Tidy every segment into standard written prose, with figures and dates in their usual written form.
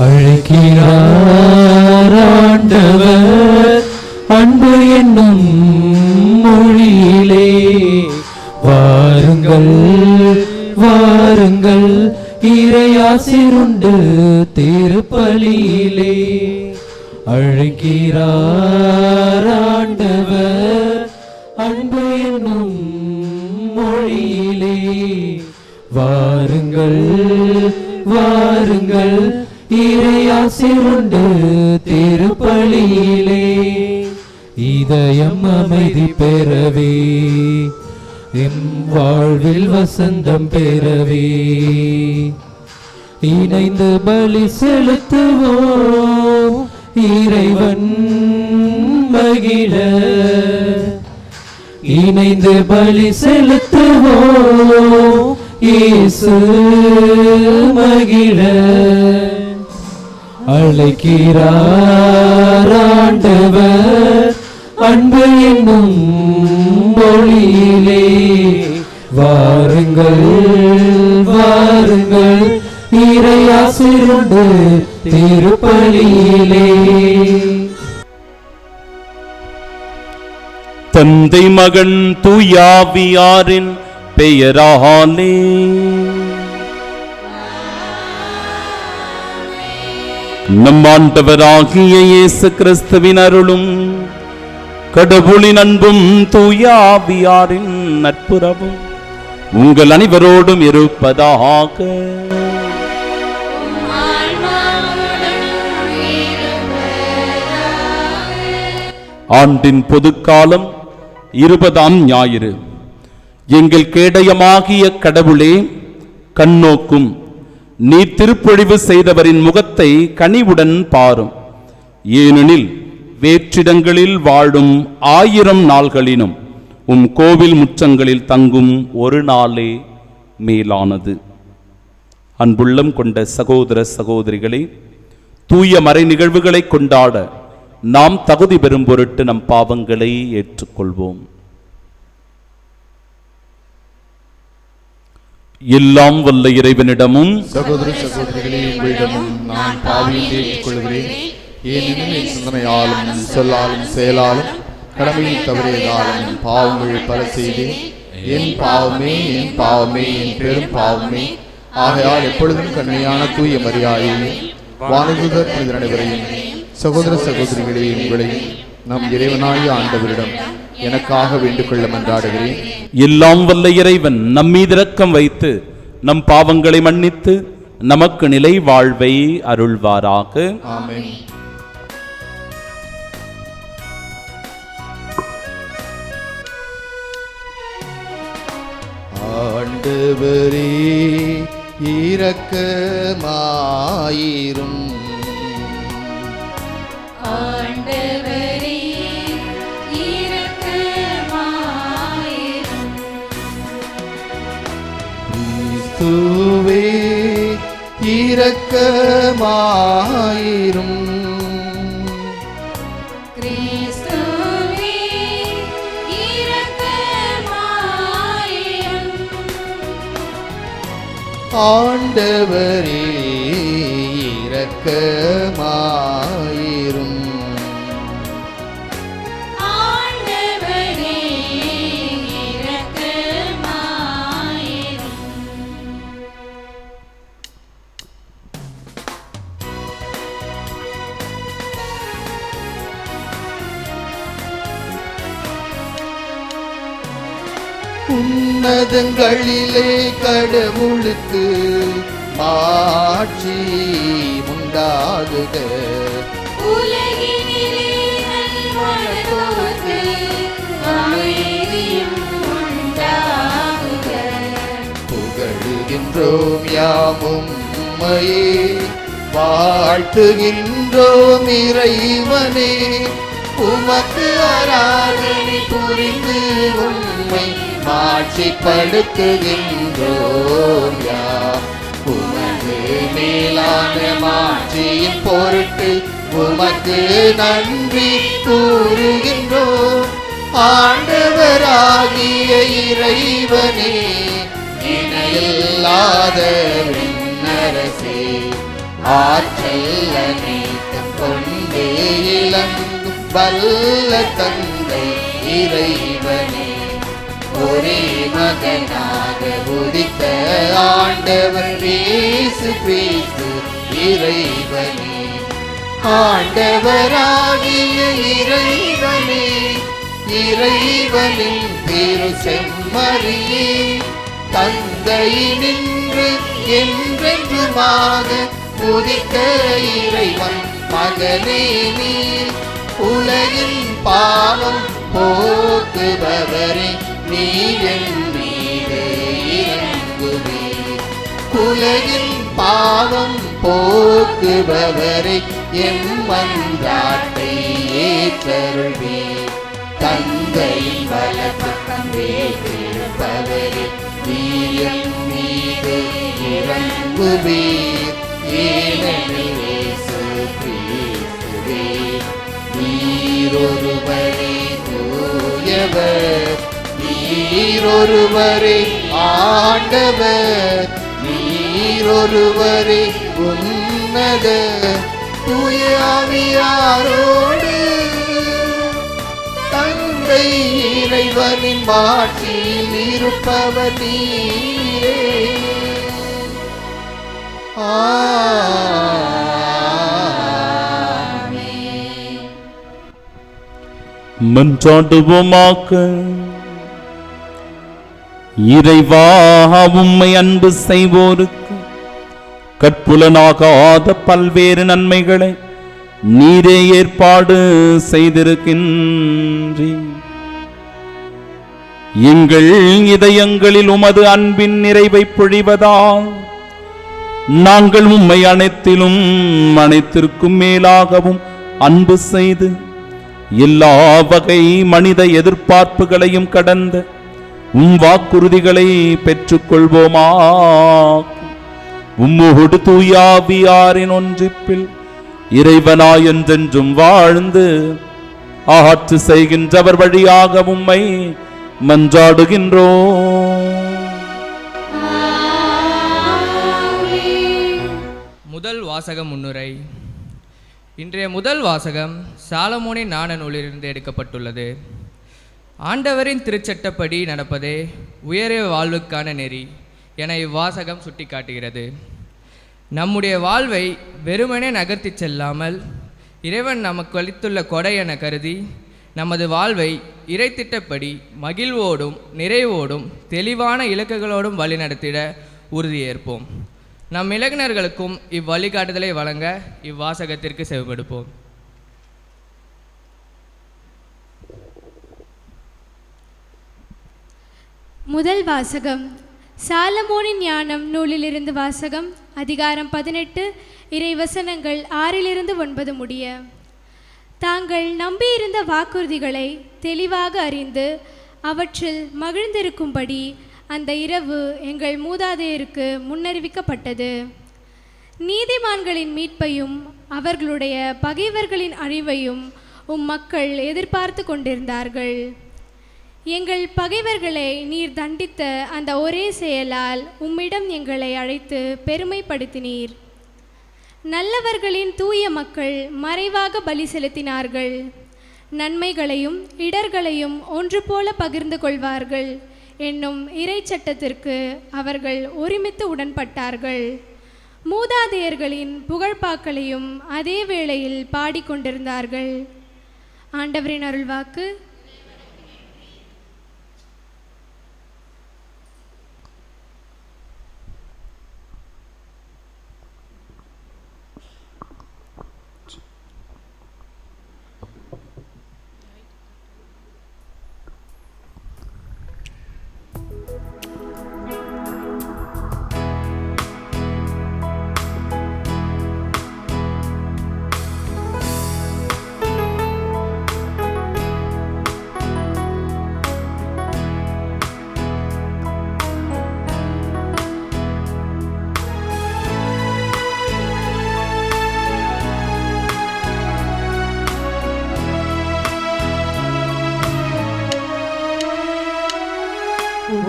அழைக்கிறார் ஆண்டவர் அன்பு என்னும் மொழியிலே. வாருங்கள் வாருங்கள் இறையாசிருண்டு திருப்பலியிலே. அழைக்கிறார் ஆண்டவர் அன்பு என்னும் மொழியிலே. வாருங்கள் வாருங்கள் இறையாசிருண்டு திருப்பலியிலே. இதயம் அமைதி பெறவே எம் வாழ்வில் வசந்தம் பெறவே இணைந்து பலி செலுத்துவோம் இறைவன் மகிழ. இணைந்து பலி செலுத்துவோம் இயேசு மகிழ. அழைக்கிறார் ஆண்டவர் அன்பு என்னும் மொழியிலே. வாருங்கள் வாருங்கள் இறையாசிருண்டு திருப்பலியிலே. தந்தை மகன் தூயாவியாரின் பெயராலே நம் ஆண்டவராகிய இயேசு கிறிஸ்துவின் அருளும் கடவுளின் அன்பும் தூயாவியாரின் நட்புறவும் உங்கள் அனைவரோடும் இருப்பதாக. ஆண்டின் பொதுக்காலம் 20ஆம் ஞாயிறு. எங்கள் கேடயமாகிய கடவுளே, கண்ணோக்கும் நீர் திருப்பொழிவு செய்தவரின் முகத்தை கனிவுடன் பாரும். ஏனெனில் வேற்றிடங்களில் வாழும் 1000 நாள்களினும் உம் கோவில் முற்றங்களில் தங்கும் ஒரு நாளே மேலானது. அன்புள்ளம் கொண்ட சகோதர சகோதரிகளே, தூய மறை நிகழ்வுகளை கொண்டாட நாம் தகுதி பெறும் பொருட்டு நம் பாவங்களை ஏற்றுக்கொள்வோம். எல்லாம் வல்ல இறைவனிடமும் சகோதர சகோதரிகளே உங்களிடமும் நான் பாவியை ஏற்றுக்கொள்கிறேன். ஏனெனில் என் சிந்தனையாலும் சொல்லாலும் செயலாலும் கடமையை தவறியதாலும் பாவங்கள் பல செய்தேன். என் பாவமே என் பாவமே என் பெரும் பாவமே. ஆகையால் எப்பொழுதும் கண்மையான தூய மரியாதையை வானதூதர் அனைவரையும் சகோதர சகோதரிகளே உங்களையும் நம் இறைவனாகிய ஆண்டவரிடம் எனக்காக வேண்டிக் கொள்ள மன்றாடுகிறேன். எல்லாம் வல்ல இறைவன் நம்மீது இரக்கம் வைத்து நம் பாவங்களை மன்னித்து நமக்கு நிலை வாழ்வை அருள்வாராக. ஆமென். ஆண்டவரே இரக்கமாயிரும். ஆண்டவரே இரக்கமாயிரும். கிறிஸ்துவே இரக்கமாயிரும். கிறிஸ்துவே இரக்கமாயிரும். ஆண்டவரே இரக்கமாயிரும். ஆண்டவரே இரக்கமாயிரும். உன்னதங்களிலே கடவுளுக்கு மாட்சி உண்டாகுக. உலகினிலே நல்வாழ்வோர்க்கு அமைதியும் உண்டாகுக. புகழுகின்றோம் யாமும் உம்மையே, வாழ்த்துகின்றோம் இறைவனே. உமக்கு ஆராதனை புரிந்து உம்மை மாட்சிப்படுத்துகின்றோம் யாம். உமது மேலான மாட்சியின் பொருட்டு உமக்கு நன்றி கூறுகின்றோம். ஆண்டவராகிய இறைவனே, இணையில்லாத விண்ணரசே, ஆற்றல் அனைத்தும் கொண்டு இளங்கும் வல்ல தந்தை இறைவனே, ஒரே மகனாக உதித்த ஆண்டவர் இயேசு கிறிஸ்து இறைவனே, ஆண்டவராகிய இறைவனே, இறைவனின் திரு செம்மறியே, தந்தையினின்று என்றென்றுமாக உதித்த இறைவன் மகனே நீ, உலகின் பாவம் போக்குபவரே நீ என் மீது இறங்குவே, உலகின் பாவம் போக்குபவரை எம் மன்றாட்டை ஏற்றருள்வே, தந்தை வலப்பக்கம் வீற்றிருப்பவரே நீ என் மீது இறங்குவீர், ஏனெனில் இயேசு கிறிஸ்துவே நீரொருவரே தூயவர், நீரொருவரே ஆண்டவர், நீரொருவரே உன்னத தூய ஆவியாரோடு தந்தை இறைவனின் மாட்சியில் இருப்பவர் நீரே. மன்றாடுவோமாக. இறைவா, உம்மை அன்பு செய்வோருக்கு கற்புலனாகாத பல்வேறு நன்மைகளை நீரே ஏற்பாடு செய்திருக்கின்றீர். எங்கள் இதயங்களில் உமது அன்பின் நிறைவை பொழிவதால் நாங்கள் உம்மை அனைத்திலும் அனைத்திற்கும் மேலாகவும் அன்பு செய்து எல்லா வகை மனித எதிர்பார்ப்புகளையும் கடந்த உம் வாக்குறுதிகளை பெற்றுக்கொள்வோமா. உம்மோடு தூயாவியாரின் ஒன்றிப்பில் இறைவனாய் என்றென்றும் வாழ்ந்து ஆட்சி செய்கின்றவர் வழியாக உம்மை மன்றாடுகின்றோம். முதல் வாசக முன்னுரை. இன்றைய முதல் வாசகம் சாலமோனின் ஞான நூலிலிருந்து எடுக்கப்பட்டுள்ளது. ஆண்டவரின் திருச்சட்டப்படி நடப்பதே உயரிய வாழ்வுக்கான நெறி என இவ்வாசகம் சுட்டிக்காட்டுகிறது. நம்முடைய வாழ்வை வெறுமனே நகர்த்தி செல்லாமல் இறைவன் நமக்கு அளித்துள்ள கொடை என கருதி நமது வாழ்வை இறைத்திட்டப்படி மகிழ்வோடும் நிறைவோடும் தெளிவான இலக்குகளோடும் வழிநடத்திட உறுதியேற்போம். நம் இளைஞர்களுக்கும் இவ்வழிகாட்டுதலை வழங்க இவ்வாசகத்திற்கு செவிமடுப்போம். முதல் வாசகம் சாலமோனின் ஞானம் நூலிலிருந்து வாசகம். அதிகாரம் 18, இறைவசனங்கள் 6-9 முடிய. தாங்கள் நம்பியிருந்த வாக்குறுதிகளை தெளிவாக அறிந்து அவற்றில் மகிழ்ந்திருக்கும்படி அந்த இரவு எங்கள் மூதாதையருக்கு முன்னறிவிக்கப்பட்டது. நீதிமான்களின் மீட்பையும் அவர்களுடைய பகைவர்களின் அழிவையும் மக்கள் எதிர்பார்த்து கொண்டிருந்தார்கள். எங்கள் பகைவர்களை நீர் தண்டித்த அந்த ஒரே செயலால் உம்மிடம் எங்களை அழைத்து பெருமைப்படுத்தினீர். நல்லவர்களின் தூய மக்கள் மறைவாக பலி செலுத்தினார்கள். நன்மைகளையும் இடர்களையும் ஒன்று போல பகிர்ந்து கொள்வார்கள் என்னும் இறை சட்டத்திற்கு அவர்கள் ஒருமித்து உடன்பட்டார்கள். மூதாதையர்களின் புகழ்பாக்களையும் அதே வேளையில் பாடிக்கொண்டிருந்தார்கள். ஆண்டவரின் அருள்வாக்கு.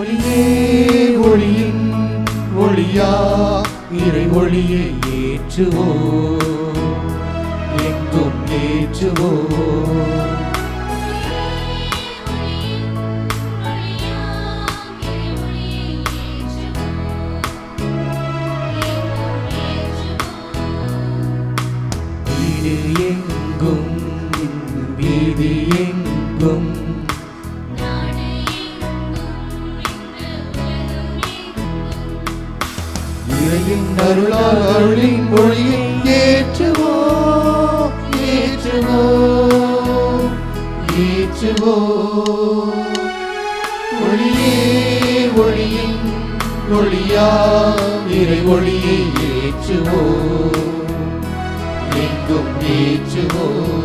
ஒளியே ஒளியின் ஒளியா இறை ஒளியை ஏற்று ஏற்றுவோம், எங்கும் ஏற்றுவோம். வீடு எங்கும், வீதி எங்கும், இறையின் அருளால் அருளின் மொழியை ஏற்றுவோம், ஏற்றுவோம், ஏற்றுவோம். ஒளியே ஒளியின் ஒளியா இறை ஒளியை ஏற்றுவோம், எங்கும் ஏற்றுவோம்.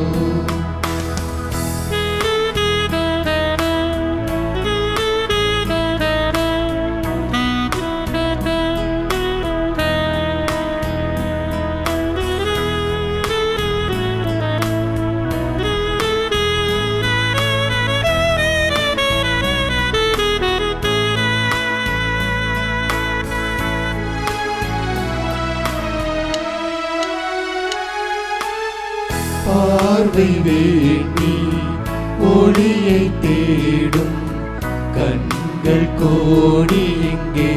பார்வை வேண்டி ஒளியை தேடும் கண்கள் கோடி எங்கே,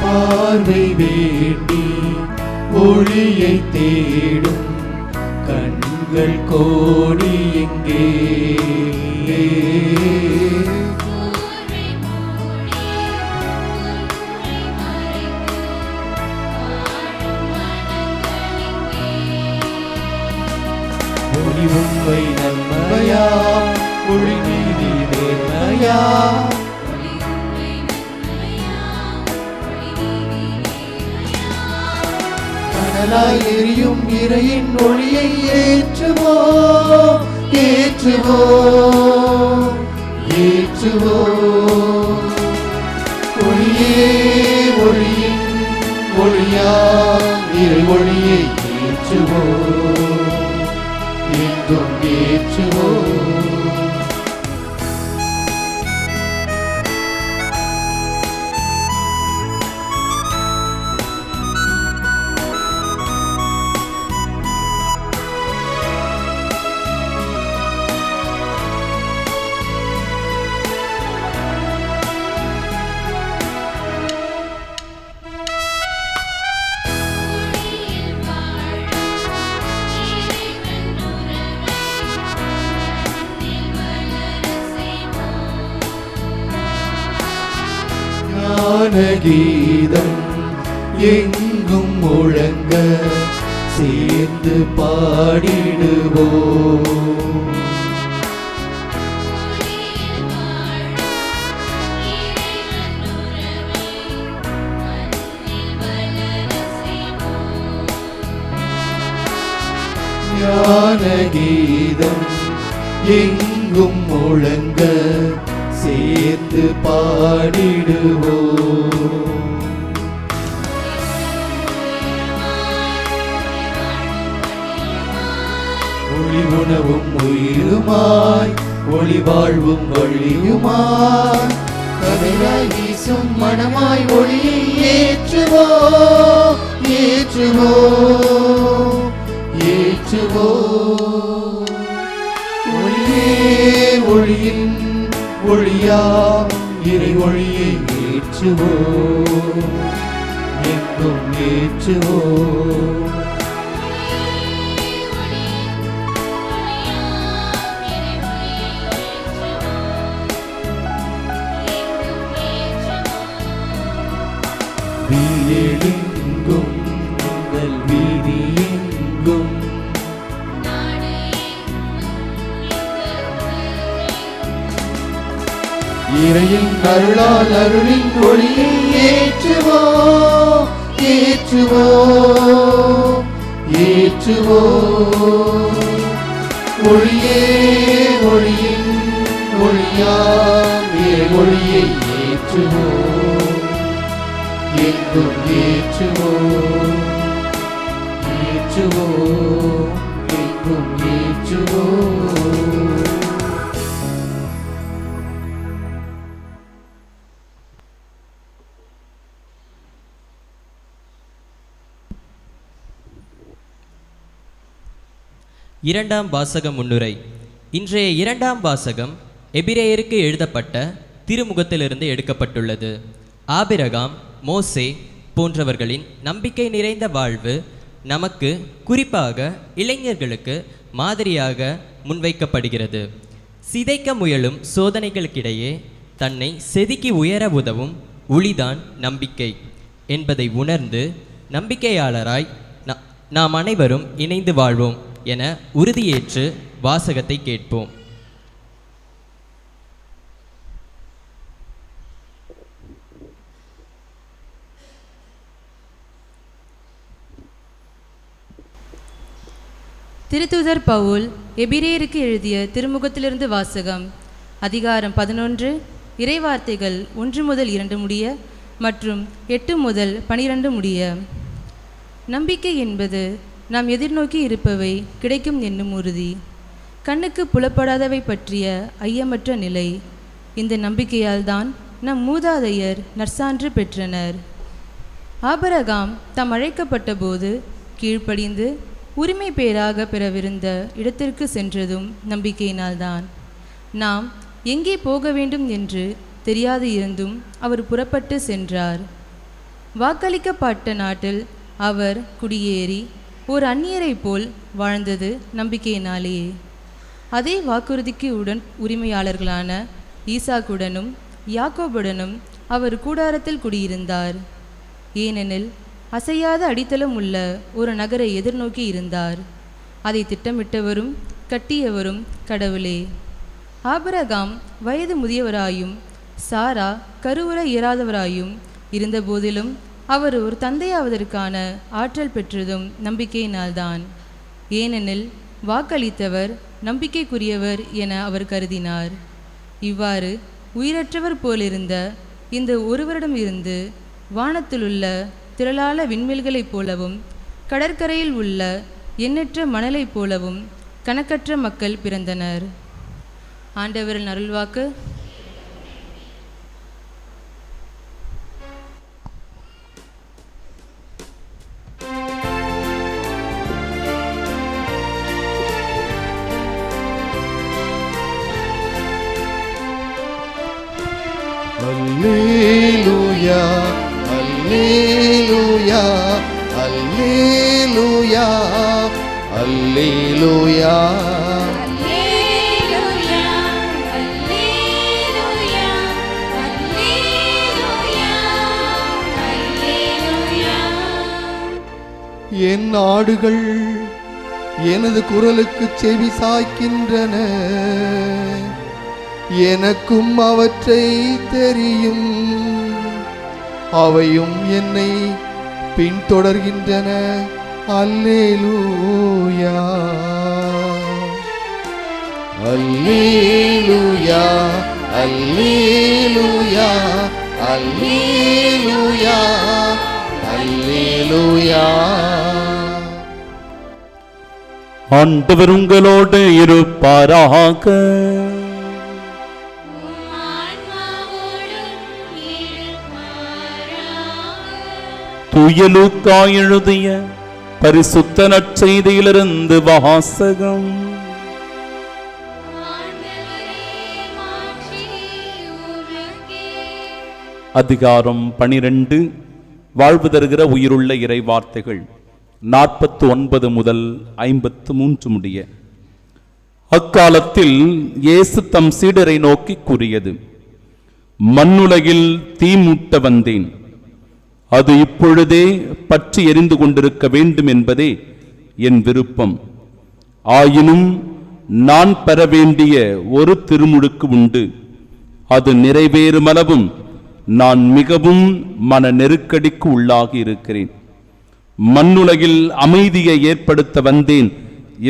பார்வை வேண்டி ஒளியை தேடும் கண்கள் கோடி எங்கே. ஒளி உண்மை நன்மையா, ஒளி நீதி நேர்மையா, கனலாய் எரியும் இறையின் ஒளியை ஏற்றுவோம், ஏற்றுவோம், ஏற்றுவோம். ஒளியே ஒளியின் ஒளியா இறை ஒளியை ஏற்றுவோம், எங்கும் ஏற்றுவோம். கீதம் எங்கும் முழங்க சேர்ந்து பாடிடுவோம். ஞான கீதம் எங்கும் முழங்க சேர்ந்து பாடிடுவோம். ஒளி உணவும் உயிருமாய், ஒளி வாழ்வும் வழியுமாய், கதையாய் வீசும் மனமாய் ஒளியை ஏற்றுவோம், ஏற்றுவோம், ஏற்றுவோம். ஒளியே ஒளியின் ஒளியா இறை ஒளியை ஏற்றுவோம், எங்கும் ஏற்றுவோம். வீடெங்கும் உங்கள் வீதி எங்கும், இறையின் அருளால் அருளின் ஒளியை ஏற்றுவோம், ஏற்றுவோம், ஏற்றுவோம். ஒளியே ஒளியின் ஒளியா இறை ஒளியை ஏற்றுவோம், எங்கும் ஏற்றுவோம், ஏற்றுவோம். ஏற்றுவோம் எங்கும் ஏற்றுவோம். இரண்டாம் வாசக முன்னுரை. இன்றைய இரண்டாம் வாசகம் எபிரேயருக்கு எழுதப்பட்ட திருமுகத்திலிருந்து எடுக்கப்பட்டுள்ளது. ஆபிரகாம், மோசே போன்றவர்களின் நம்பிக்கை நிறைந்த வாழ்வு நமக்கு, குறிப்பாக இளைஞர்களுக்கு மாதிரியாக முன்வைக்கப்படுகிறது. சிதைக்க முயலும் சோதனைகளுக்கிடையே தன்னை செதுக்கி உயர உதவும் ஒளிதான் நம்பிக்கை என்பதை உணர்ந்து நம்பிக்கையாளராய் நாம் அனைவரும் இணைந்து வாழ்வோம் என உறுதியேற்று வாசகத்தை கேட்போம். திருத்தூதர் பவுல் எபிரேயருக்கு எழுதிய திருமுகத்திலிருந்து வாசகம். அதிகாரம் 11, இறைவார்த்தைகள் 1 முதல் 2 முடிய மற்றும் 8 முதல் 12 முடிய. நம்பிக்கை என்பது நாம் எதிர்நோக்கி இருப்பவை கிடைக்கும் என்னும் உறுதி, கண்ணுக்கு புலப்படாதவை பற்றிய ஐயமற்ற நிலை. இந்த நம்பிக்கையால் தான் நம் மூதாதையர் நற்சான்று பெற்றனர். ஆபிரகாம் தாம் அழைக்கப்பட்ட போது கீழ்ப்படிந்து உரிமை பேராக பெறவிருந்த இடத்திற்கு சென்றதும் நம்பிக்கையினால்தான். நாம் எங்கே போக வேண்டும் என்று தெரியாது இருந்தும் அவர் புறப்பட்டு சென்றார். வாக்களிக்கப்பட்ட நாட்டில் அவர் குடியேறி ஒரு அந்நியரை போல் வாழ்ந்தது நம்பிக்கையினாலேயே. அதே வாக்குறுதிக்கு உரிமையாளர்களான ஈசாக்குடனும் யாக்கோபுடனும் அவர் கூடாரத்தில் குடியிருந்தார். ஏனெனில் அசையாத அடித்தளம் உள்ள ஒரு நகரை எதிர்நோக்கி இருந்தார். அதை திட்டமிட்டவரும் கட்டியவரும் கடவுளே. ஆபிரகாம் வயது முதியவராயும் சாரா கருவுற இயலாதவராயும் இருந்தபோதிலும் அவர் ஒரு தந்தையாவதற்கான ஆற்றல் பெற்றதும் நம்பிக்கையினால்தான். ஏனெனில் வாக்களித்தவர் நம்பிக்கைக்குரியவர் என அவர் கருதினார். இவ்வாறு உயிரற்றவர் போலிருந்த இந்த ஒருவரிடம் இருந்து வானத்திலுள்ள திரளான விண்வெளிகளைப் போலவும் கடற்கரையில் உள்ள எண்ணற்ற மணலைப் போலவும் கணக்கற்ற மக்கள் பிறந்தனர். ஆண்டவரின் அருள்வாக்கு. அல்லேலூயா அல்லேலூயா அல்லேலூயா அல்லேலூயா அல்லேலூயா அல்லேலூயா அல்லேலூயா அல்லேலூயா. என் ஆடுகள் எனது குரலுக்கு செவி சாய்க்கின்றன, எனக்கும் அவற்றை தெரியும், அவையும் என்னை பின்தொடர்கின்றன. அல்லேலூயா அல்லேலூயா அல்லேலூயா அல்லேலூயா அல்லேலூயா. ஆண்டவர் உங்களோடு இருப்பாராக. தூய லூக்கா எழுதிய பரிசுத்த நற்செய்தியிலிருந்து வாசகம். அதிகாரம் 12. வாழ்வு தருகிற உயிருள்ள இறை வார்த்தைகள் 49 முதல் 53 முடிய. அக்காலத்தில் இயேசு தம் சீடரை நோக்கி கூறியது: மண்ணுலகில் தீ மூட்ட வந்தேன், அது இப்பொழுதே பற்றி எரிந்து கொண்டிருக்க வேண்டும் என்பதே என் விருப்பம். ஆயினும் நான் பெற வேண்டிய ஒரு திருமுழுக்கு உண்டு, அது நிறைவேறுமளவும் நான் மிகவும் மன நெருக்கடிக்கு உள்ளாகி இருக்கிறேன். மண்ணுலகில் அமைதியை ஏற்படுத்த வந்தேன்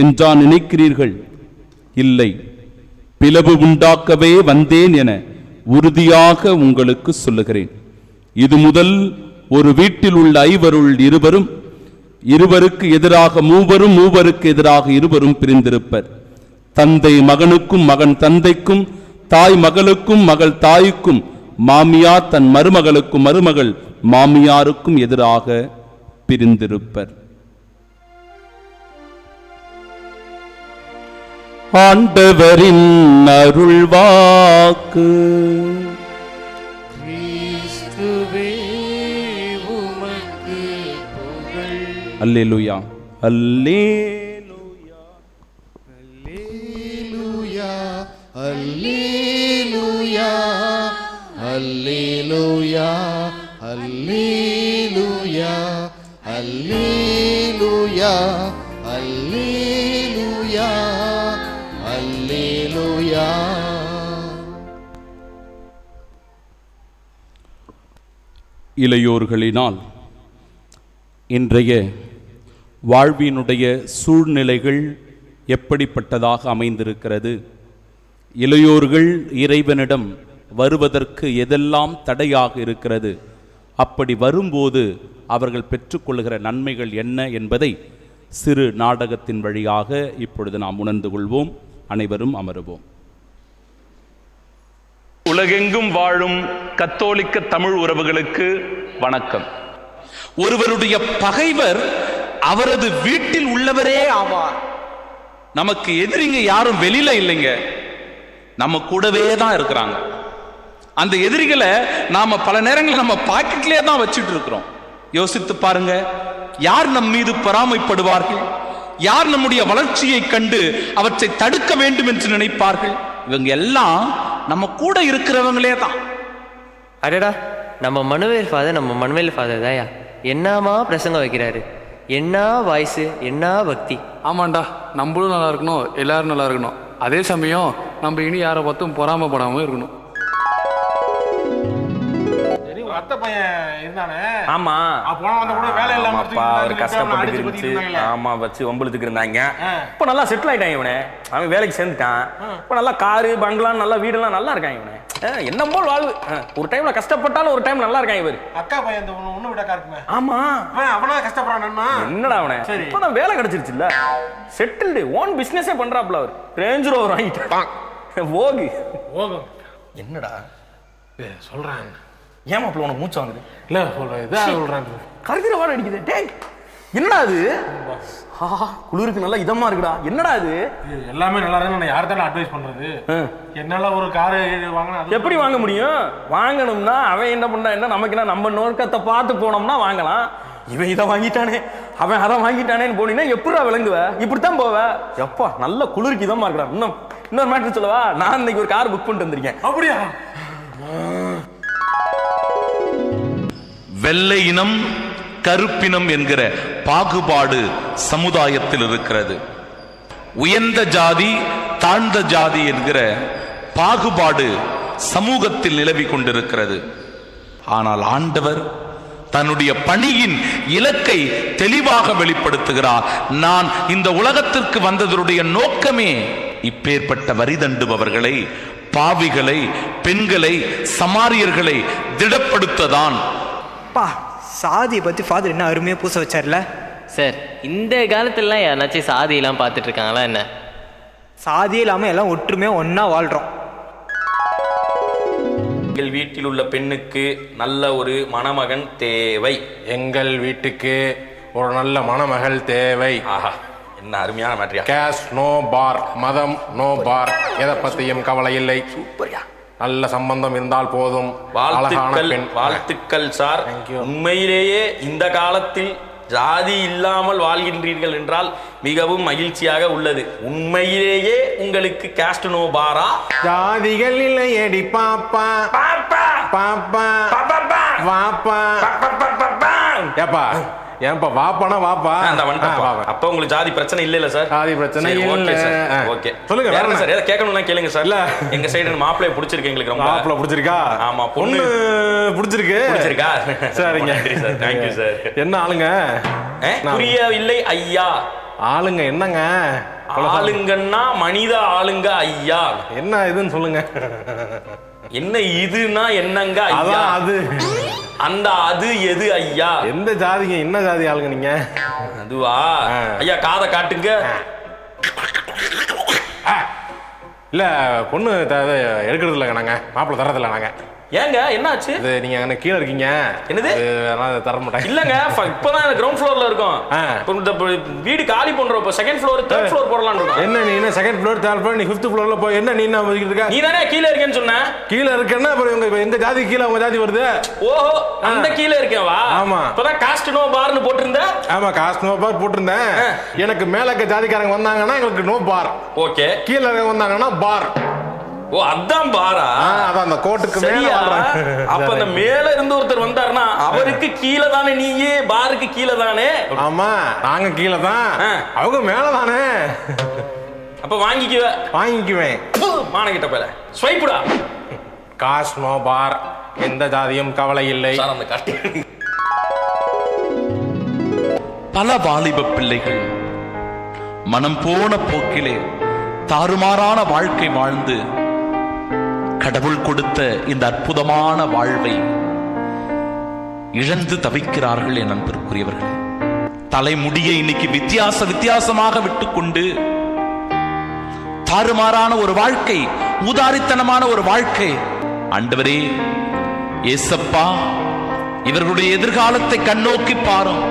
என்றா நினைக்கிறீர்கள்? இல்லை, பிளவு உண்டாக்கவே வந்தேன் என உறுதியாக உங்களுக்கு சொல்லுகிறேன். இது முதல் ஒரு வீட்டில் உள்ள 5 இருவரும் இருவருக்கு எதிராக மூவரும், மூவருக்கு எதிராக இருவரும் பிரிந்திருப்பர். தந்தை மகனுக்கும், மகன் தந்தைக்கும், தாய் மகளுக்கும், மகள் தாய்க்கும், மாமியார் தன் மருமகளுக்கும், மருமகள் மாமியாருக்கும் எதிராக பிரிந்திருப்பர். ஆண்டவரின் அருள்வாக்கு. அல்லேலூயா, அல்லேலூயா, அல்லேலூயா, அல்லேலூயா, அல்லேலூயா, அல்லேலூயா, அல்லேலூயா, அல்லேலூயா. இளையோர்களினால் இன்றைய வாழ்வினுடைய சூழ்நிலைகள் எப்படிப்பட்டதாக அமைந்திருக்கிறது? இளையோர்கள் இறைவனிடம் வருவதற்கு எதெல்லாம் தடையாக இருக்கிறது? அப்படி வரும்போது அவர்கள் பெற்றுக்கொள்கிற நன்மைகள் என்ன என்பதை சிறு நாடகத்தின் வழியாக இப்பொழுது நாம் உணர்ந்து கொள்வோம். அனைவரும் அமருவோம். உலகெங்கும் வாழும் கத்தோலிக்க தமிழ் உறவுகளுக்கு வணக்கம். ஒருவருடைய பகைவர் அவரது வீட்டில் உள்ளவரே ஆவார். நமக்கு எதிரிங்க யாரும் வெளியில இல்லைங்க, நம்ம கூடவே தான் இருக்கிறாங்க. அந்த எதிரிகளை நாம பல நேரங்களில் நம்ம பாக்கெட்லயே தான் வச்சுட்டு இருக்கிறோம். யோசித்து பாருங்க, யார் நம் மீது பொறாமைப்படுவார்கள்? யார் நம்முடைய வளர்ச்சியை கண்டு அவற்றை தடுக்க வேண்டும் என்று நினைப்பார்கள்? இவங்க எல்லாம் நம்ம கூட இருக்கிறவங்களே தான். அடடா, நம்ம மனுவேல் ஃபாதர் தாயா என்னமா பிரசங்கம் வைக்கிறாரு. என்ன வாய்ஸு, என்ன பக்தி. ஆமாண்டா, நம்மளும் நல்லா இருக்கணும், எல்லாரும் நல்லா இருக்கணும். அதே சமயம் நம்ம இனி யாரை பார்த்தும் பொறாமப்படாமல் இருக்கணும். அத்தை பையன் இருந்தானே, ஆமா, போன வந்த கூட வேலை இல்லாம அவர் கஷ்டப்பட்டு இருந்துச்சு. ஆமா, வச்சு ஒம்பளுத்துக்கு இருந்தாங்க. இப்போ நல்லா செட்டில் ஆயிட்டான் இவனே. அவன் வேலைக்கு சேர்ந்துட்டான். இப்போ நல்லா காரு பங்களா நல்லா வீடெல்லாம் நல்லா இருக்கான் இவனே. என்ன போல் வாழ்வு. ஒரு டைம்ல கஷ்டப்பட்டாலும் ஒரு டைம் நல்லா இருக்கான் இவர். அக்கா பையன் ஒண்ணு விட இருக்குமே. ஆமா, அவனா கஷ்டப்படுறான். என்னடா அவனே, இப்பதான் வேலை கிடைச்சிருச்சு இல்ல, செட்டில்டு ஓன் பிசினஸே பண்றாப்ல. அவர் ரேஞ்ச் ரோவர் வாங்கிட்டான். ஓகு ஓகம் என்னடா சொல்றேன். ஏமாப்ல உனக்கு மூச்சு வாங்குது இல்ல, சொல்றேன் இதான் சொல்றேன். கருகிற வாட அடிக்குது. டேய், என்னடா அது? குளிருக்கு நல்லா இதமா இருக்குடா. என்னடா இது? எல்லாமே நல்லா இருக்கு. நான் யார்கிட்ட அட்வைஸ் பண்றது? என்னால ஒரு காரு வாங்கினா எப்படி வாங்க முடியும்? வாங்கணும்னா அவன் என்ன பண்ணா என்ன, நமக்கு என்ன, நம்ம நோக்கத்தை பார்த்து போனோம்னா வாங்கலாம். இவன் இதை வாங்கிட்டானே, அவன் அதை வாங்கிட்டானேன்னு போனீங்கன்னா எப்படா விளங்குவ? இப்படித்தான் போவ. எப்பா நல்ல குளிருக்கு இதமா இருக்குடா. இன்னொரு மேட்டர் சொல்லவா? நான் இன்னைக்கு ஒரு கார் புக் பண்ணிட்டு வந்திருக்கேன். அப்படியா? வெள்ளை இனம் கருப்பினம் என்கிற பாகுபாடு சமுதாயத்தில் இருக்கிறது. உயர்ந்த ஜாதி தாழ்ந்த ஜாதி என்கிற பாகுபாடு சமூகத்தில் நிலவி கொண்டிருக்கிறது. ஆனால் ஆண்டவர் தன்னுடைய பணியின் இலக்கை தெளிவாக வெளிப்படுத்துகிறார். நான் இந்த உலகத்திற்கு வந்ததனுடைய நோக்கமே இப்பேற்பட்ட வரி தண்டுபவர்களை, பாவிகளை, பெண்களை, சமாரியர்களை திடப்படுத்ததான். சாதியை பற்றி ஃபாதர் என்ன அருமையாக பூச வச்சார்ல சார். இந்த காலத்துலலாம் யாராச்சும் சாதியெல்லாம் பார்த்துட்டு இருக்காங்களா என்ன? சாதியே இல்லாமல் எல்லாம் ஒற்றுமையாக ஒன்றா வாழ்கிறோம். எங்கள் வீட்டில் உள்ள பெண்ணுக்கு நல்ல ஒரு மணமகன் தேவை. எங்கள் வீட்டுக்கு ஒரு நல்ல மணமகள் தேவை. ஆஹா, என்ன அருமையான மேட்டரியா. கேஷ் நோ பார், மதம் நோ பார், எதை பற்றியும் கவலை இல்லை. சூப்பர்யா. நல்ல சம்பந்தம் இருந்தால் போதும். வாழ்த்துக்கள் சார். உண்மையிலேயே இந்த காலத்தில் ஜாதி இல்லாமல் வாழ்கின்றீர்கள் என்றால் மிகவும் மகிழ்ச்சியாக உள்ளது. உண்மையிலேயே உங்களுக்கு கேஸ்ட் நோ பாரா? ஜாதிகள் இல்லையடி பாப்பா பாப்பா பாப்பா வாப்பா. ஏப்பா ஏன்பா வாப்பானா வாப்பா. அப்ப உங்களுக்கு ஜாதி பிரச்சனை இல்ல சார்? ஜாதி பிரச்சனை இல்ல. ஓகே, சொல்லுங்க. வேற என்ன சார்? ஏதா கேட்கணும்னா கேளுங்க சார். இல்ல, எங்க சைடு மாப்பிளைய பிடிச்சிருக்கு எங்களுக்கு. ரொம்ப மாப்பிளை பிடிச்சிருக்கா? ஆமா, பொண்ணு பிடிச்சிருக்கா? சரிங்க, நன்றி சார். Thank you sir. என்ன ஆளுங்க? புரியவில்லை ஐயா. ஆளுங்க என்னங்க? ஆளுங்கன்னா மனித ஆளுங்க ஐயா. என்ன இதுன்னு சொல்லுங்க. என்ன இதுனா என்னங்க ஐயா? அது அந்த அது எது ஐயா? எந்த ஜாதிங்க? என்ன ஜாதி ஆளுங்க நீங்க? அதுவா ஐயா, காதை காட்டுங்க. இல்ல பொண்ணு எடுக்கிறது இல்லைங்க, நாங்க மாப்பிள்ளை தரதில்ல. நாங்க ஏங்க என்னாச்சு? இது நீங்க என்ன கீழே இருக்கீங்க? என்னது? தர மாட்டேன். இல்லங்க, இப்பதான் கிரவுண்ட் ஃப்ளோர்ல இருக்கோம். வீடு காலி பண்றோம். இப்போ செகண்ட் ஃப்ளோர், தேர்ட் ஃப்ளோர் போடலாம்னு இருக்கோம். என்ன நீ என்ன செகண்ட் ஃப்ளோர், தேர்ட் ஃப்ளோர், நீ ஃபிஃப்த் ஃப்ளோர்ல போய் என்ன நீ என்ன பண்ணிட்டு இருக்க? நீ தானே கீழே இருக்கேன்னு சொன்ன. கீழே இருக்கேன்னா அப்புறம் உங்க எந்த ஜாதி கீழே உங்க ஜாதி வருது? ஓஹோ, அந்த கீழே இருக்கேவா? ஆமா. இப்பதான் காஸ்ட் நோ பார்னு போட்டிருந்த. ஆமா, காஸ்ட் நோ பார் போட்டிருந்தேன். எனக்கு மேல இருக்க ஜாதிக்காரங்க வந்தாங்கன்னா எங்களுக்கு நோ பார். ஓகே. கீழே இருக்க வந்தாங்கன்னா பார். ஓ, அதான் பாரா? அதான் அந்த கோட்டுக்கு மேல. அப்ப அந்த மேல இருந்து ஒருத்தர் வந்தாருன்னா அவருக்கு கீழே தானே, நீங்க பாருக்கு கீழே தானே? ஆமா, நாங்க கீழே தான், அவங்க மேல தானே. அப்ப வாங்கிக்குவேன். மானகிட்ட பேல ஸ்வைப்புடா. காஸ்ட் நோ பார், எந்த ஜாதியும் கவலை இல்லை. அந்த காட்டி பல வாலிப பிள்ளைகள் மனம் போன போக்கிலே தாறுமாறான வாழ்க்கை வாழ்ந்து கடவுள் கொடுத்த இந்த அற்புதமான வாழ்வை இழந்து தவிக்கிறார்கள் என் அன்பிற்குரியவர்களே. தலைமுடியை இன்னைக்கு வித்தியாசமாக விட்டுக்கொண்டு தாறுமாறான ஒரு வாழ்க்கை, ஊதாரித்தனமான ஒரு வாழ்க்கை. ஆண்டவரே ஏசப்பா, இவர்களுடைய எதிர்காலத்தை கண்ணோக்கி பாரும்.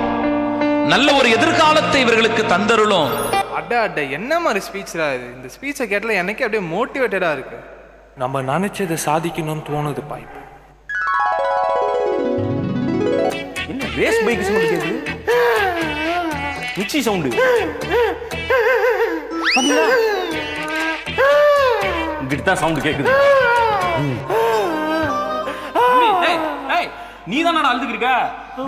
நல்ல ஒரு எதிர்காலத்தை இவர்களுக்கு தந்தருளும். அட என்ன மாதிரி ஸ்பீச்ரா இது? இந்த ஸ்பீச்சை கேட்டல எனக்கு அப்படியே மோட்டிவேட்டடா இருக்கு. நம்ம நினைச்சதை சாதிக்கணும்னு தோணுது பாய்ப்பு. என்ன ரேஸ் பைக் சவுண்ட் கேக்குது? Mixie sound. இங்கிட்ட தான் சவுண்ட் கேக்குது. நீ தானடா அழுதுக்கு இருக்க?